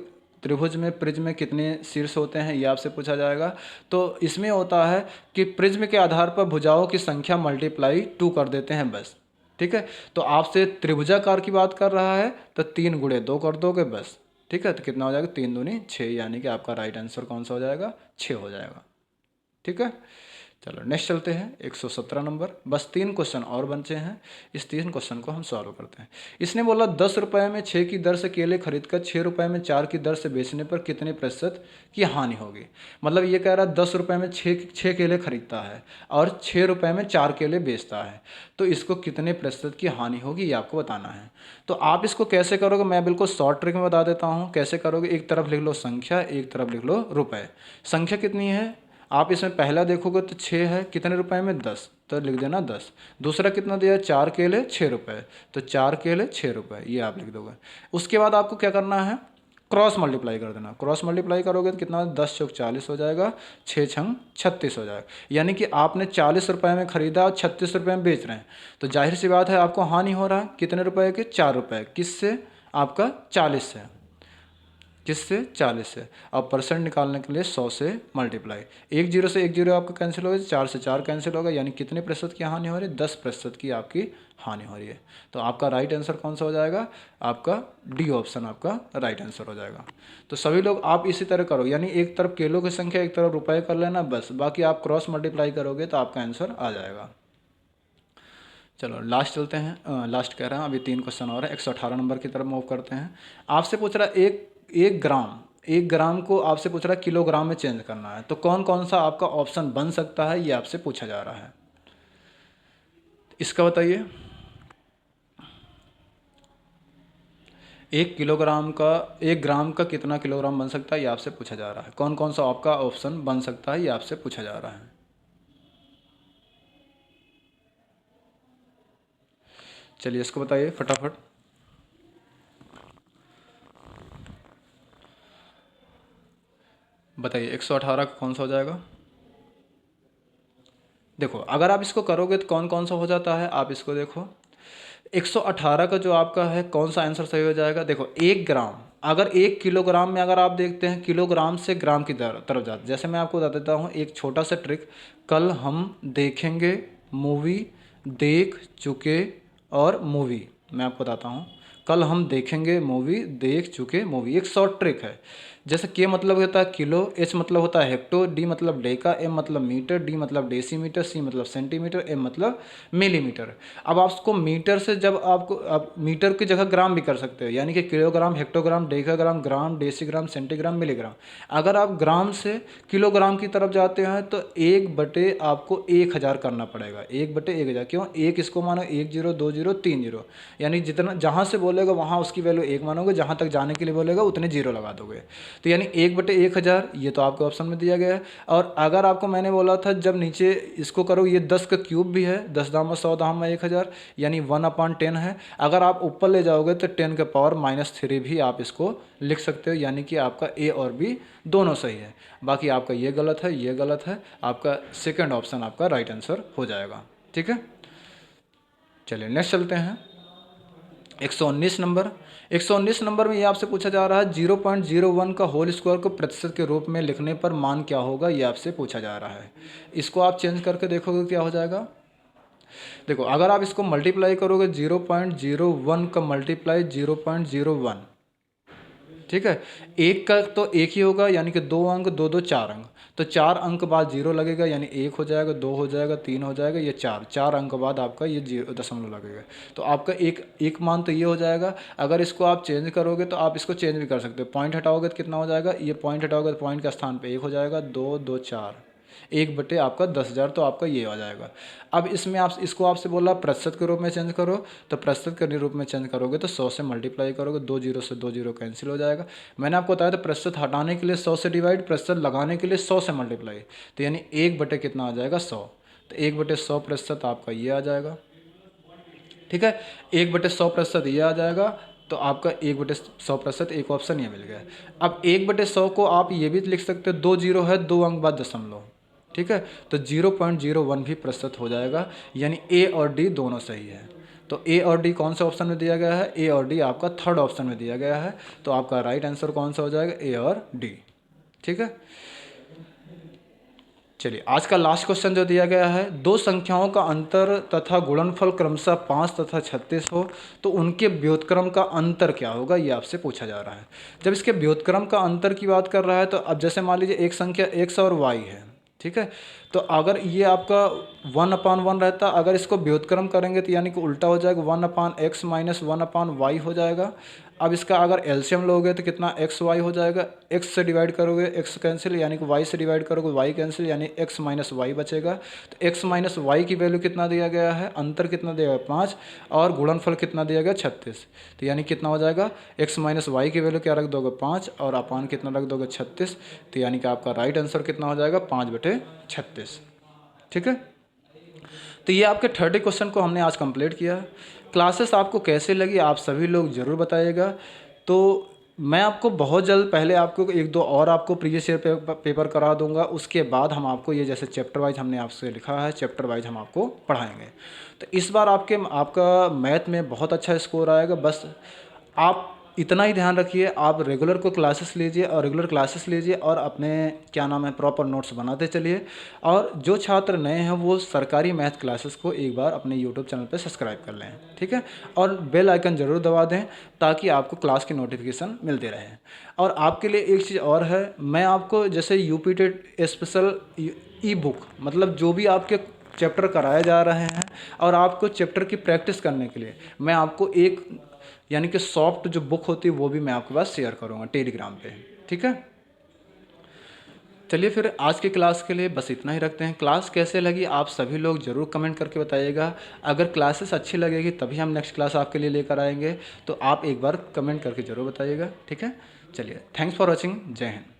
त्रिभुज में प्रिज्म में कितने शीर्ष होते हैं ये आपसे पूछा जाएगा। तो इसमें होता है कि प्रिज्म के आधार पर भुजाओं की संख्या मल्टीप्लाई 2 कर देते हैं बस। ठीक है, तो आपसे त्रिभुजाकार की बात कर रहा है तो 3 गुणे 2 कर दोगे बस। ठीक है, तो कितना हो जाएगा, 3 दूनी 6, यानी कि आपका राइट आंसर कौन सा हो जाएगा, 6 हो जाएगा। ठीक है, चलो नेक्स्ट चलते हैं। 117 नंबर। बस 3 क्वेश्चन और बचे हैं, इस 3 क्वेश्चन को हम सॉल्व करते हैं। इसने बोला 10 रुपये में 6 की दर से केले खरीदकर 6 रुपये में 4 की दर से बेचने पर कितने प्रतिशत की हानि होगी। मतलब ये कह रहा है 10 रुपये में 6 केले खरीदता है और 6 रुपये में 4 केले बेचता है, तो इसको कितने प्रतिशत की हानि होगी ये आपको बताना है। तो आप इसको कैसे करोगे, मैं बिल्कुल शॉर्ट ट्रिक में बता देता हूँ कैसे करोगे। एक तरफ लिख लो संख्या, एक तरफ लिख लो रुपये। संख्या कितनी है, आप इसमें पहला देखोगे तो 6 है, कितने रुपए में 10, तो लिख देना 10। दूसरा कितना दिया है, 4 केले 6 रुपये, तो 4 केले 6 रुपये, ये आप लिख दोगे। उसके बाद आपको क्या करना है, क्रॉस मल्टीप्लाई कर देना। क्रॉस मल्टीप्लाई करोगे तो कितना, 10 चौक 40 हो जाएगा, 6 छंग 36 हो जाएगा। यानी कि आपने 40 रुपये में खरीदा और 36 रुपये में बेच रहे हैं, तो जाहिर सी बात है आपको हानि हो रहा है कितने रुपए के, 4 रुपये। किससे, आपका 40 से, किससे, 40 से। अब परसेंट निकालने के लिए 100 से मल्टीप्लाई, 1 जीरो से 1 जीरो आपका कैंसिल हो गया, 4 से 4 कैंसिल होगा, यानी कितने प्रतिशत की हानि हो रही है, 10% की आपकी हानि हो रही है। तो आपका राइट आंसर कौन सा हो जाएगा, आपका डी ऑप्शन आपका राइट आंसर हो जाएगा। तो सभी लोग आप इसी तरह करो, यानी एक तरफ केलों की संख्या एक तरफ रुपये कर लेना बस, बाकी आप क्रॉस मल्टीप्लाई करोगे तो आपका आंसर आ जाएगा। चलो लास्ट चलते हैं, लास्ट कह रहा हूँ, अभी 3 क्वेश्चन और है। 118 नंबर की तरफ मूव करते हैं। आपसे पूछ रहा है एक ग्राम को आपसे पूछ रहा है किलोग्राम में चेंज करना है, तो कौन कौन सा आपका ऑप्शन बन सकता है ये आपसे पूछा जा रहा है, इसका बताइए। 1 ग्राम का कितना किलोग्राम बन सकता है ये आपसे पूछा जा रहा है। कौन कौन सा आपका ऑप्शन बन सकता है ये आपसे पूछा जा रहा है। चलिए इसको बताइए फटाफट। बताइए 118 का कौन सा हो जाएगा। देखो, अगर आप इसको करोगे तो कौन कौन सा हो जाता है, आप इसको देखो। 118 का जो आपका है कौन सा आंसर सही हो जाएगा? देखो 1 ग्राम, अगर 1 किलोग्राम में अगर आप देखते हैं किलोग्राम से ग्राम की तरफ जाते, जैसे मैं आपको बता देता हूँ एक छोटा सा ट्रिक। कल हम देखेंगे मूवी, देख चुके और मूवी, मैं आपको बताता हूँ। कल हम देखेंगे मूवी, देख चुके मूवी, एक शॉर्ट ट्रिक है। जैसे के मतलब होता है किलो, एच मतलब होता है हेक्टो, डी मतलब डेका, एम मतलब मीटर, डी मतलब डेसीमीटर, सी मतलब सेंटीमीटर, एम मतलब मिलीमीटर। अब आप उसको मीटर से जब आपको आप मीटर की जगह ग्राम भी कर सकते हो, यानी कि किलोग्राम, हेक्टोग्राम, डेकाग्राम, ग्राम, डेसीग्राम, सेंटीग्राम, मिलीग्राम। अगर आप ग्राम से किलोग्राम की तरफ जाते हैं तो 1/, आपको 1000 करना पड़ेगा। 1/1000 क्यों? एक इसको मानो 1 0 2 0 3 0, यानी जितना जहाँ से बोलेगा वहाँ उसकी वैल्यू 1 मानोगे, जहाँ तक जाने के लिए बोलेगा उतने 0 लगा दोगे। तो यानी 1/1000 ये तो आपको ऑप्शन में दिया गया है। और अगर आपको मैंने बोला था जब नीचे इसको करो, ये 10 का क्यूब भी है, 10 दाम 100 दाम 1000, यानी 1/10 है। अगर आप ऊपर ले जाओगे तो 10 के पावर -3 भी आप इसको लिख सकते हो, यानी कि आपका ए और बी दोनों सही है। बाकी आपका ये गलत है, ये गलत है, आपका सेकंड ऑप्शन आपका राइट आंसर हो जाएगा। ठीक है, चलिए नेक्स्ट चलते हैं। 119 नंबर, 119 नंबर में ये आपसे पूछा जा रहा है 0.01 का होल स्क्वायर को प्रतिशत के रूप में लिखने पर मान क्या होगा, ये आपसे पूछा जा रहा है। इसको आप चेंज करके देखोगे क्या हो जाएगा। देखो अगर आप इसको मल्टीप्लाई करोगे 0.01 का मल्टीप्लाई 0.01, ठीक है, एक का तो एक ही होगा, यानी कि 2 अंक, 2 2 4 अंक, तो 4 अंक बाद 0 लगेगा, यानी 1 हो जाएगा, 2 हो जाएगा, 3 हो जाएगा, ये 4 अंक बाद आपका ये 0 दशमलव लगेगा। तो आपका एक मान तो ये हो जाएगा। अगर इसको आप चेंज करोगे तो आप इसको चेंज भी कर सकते हो, पॉइंट हटाओगे तो कितना हो जाएगा, ये पॉइंट हटाओगे तो पॉइंट का स्थान पे 1 हो जाएगा, 2 2 4, 1/, आपका 10,000, तो आपका ये हो जाएगा। अब इसमें आप इसको आपसे बोला प्रतिशत के रूप में चेंज करो, तो प्रतिशत के रूप में चेंज करोगे तो 100 से मल्टीप्लाई करोगे, 2 0 से 2 0 कैंसिल हो जाएगा। मैंने आपको बताया था प्रतिशत हटाने के लिए 100 से डिवाइड, प्रतिशत लगाने के लिए 100 से मल्टीप्लाई, तो यानी 1/, कितना आ जाएगा 100, तो 1/100 प्रतिशत आपका ये आ जाएगा। ठीक है, 1/100 प्रतिशत ये आ जाएगा, तो आपका 1/100 प्रतिशत एक ऑप्शन ये मिल गया। अब 1/100 को आप ये भी लिख सकते हो, 2 0 है, 2 अंक बाद दशमलव, ठीक है, तो 0.01 भी प्रतिशत हो जाएगा, यानी ए और डी दोनों सही है। तो ए और डी कौन से ऑप्शन में दिया गया है? ए और डी आपका थर्ड ऑप्शन में दिया गया है, तो आपका राइट आंसर कौन सा हो जाएगा? ए और डी। ठीक है, चलिए आज का लास्ट क्वेश्चन जो दिया गया है, दो संख्याओं का अंतर तथा गुणनफल क्रमशः 5 तथा 36 हो तो उनके व्युत्क्रम का अंतर क्या होगा, ये आपसे पूछा जा रहा है। जब इसके व्युत्क्रम का अंतर की बात कर रहा है तो अब जैसे मान लीजिए एक संख्या x और y है, ठीक है, तो अगर ये आपका 1/1 रहता, अगर इसको व्युत्क्रम करेंगे तो यानी कि उल्टा हो जाएगा, 1/x माइनस 1/y हो जाएगा। अब इसका अगर एलसीएम लोगे तो कितना एक्स वाई हो जाएगा, x से डिवाइड करोगे x कैंसिल, यानी कि y से डिवाइड करोगे y कैंसिल, यानी x माइनस वाई बचेगा। तो x माइनस वाई की वैल्यू कितना दिया गया है, अंतर कितना दिया गया 5, और गुणनफल कितना दिया गया 36, तो यानी कितना हो जाएगा, x माइनस वाई की वैल्यू क्या रख दोगे 5 और अपान कितना रख दोगे 36, तो यानी कि आपका राइट आंसर कितना हो जाएगा 5/36। ठीक है, तो ये आपके 30 क्वेश्चन को हमने आज कंप्लीट किया। क्लासेस आपको कैसे लगी आप सभी लोग ज़रूर बताइएगा। तो मैं आपको बहुत जल्द पहले आपको 1-2 और आपको प्रीवियस ईयर पेपर करा दूंगा, उसके बाद हम आपको ये जैसे चैप्टर वाइज हमने आपसे लिखा है, चैप्टर वाइज हम आपको पढ़ाएंगे। तो इस बार आपका मैथ में बहुत अच्छा स्कोर आएगा। बस आप इतना ही ध्यान रखिए, आप रेगुलर को क्लासेस लीजिए और रेगुलर क्लासेस लीजिए और अपने क्या नाम है प्रॉपर नोट्स बनाते चलिए। और जो छात्र नए हैं वो सरकारी मैथ क्लासेस को एक बार अपने यूट्यूब चैनल पर सब्सक्राइब कर लें, ठीक है, और बेल आइकन ज़रूर दबा दें ताकि आपको क्लास की नोटिफिकेशन मिलते रहे। और आपके लिए एक चीज़ और है, मैं आपको जैसे UP TET special e book, मतलब जो भी आपके चैप्टर कराए जा रहे हैं और आपको चैप्टर की प्रैक्टिस करने के लिए मैं आपको एक यानी कि सॉफ्ट जो बुक होती है वो भी मैं आपके पास शेयर करूँगा टेलीग्राम पे। ठीक है, चलिए फिर आज की क्लास के लिए बस इतना ही रखते हैं। क्लास कैसे लगी आप सभी लोग ज़रूर कमेंट करके बताइएगा। अगर क्लासेस अच्छी लगेगी तभी हम नेक्स्ट क्लास आपके लिए लेकर आएंगे, तो आप एक बार कमेंट करके ज़रूर बताइएगा। ठीक है, चलिए, थैंक्स फॉर वॉचिंग, जय हिंद।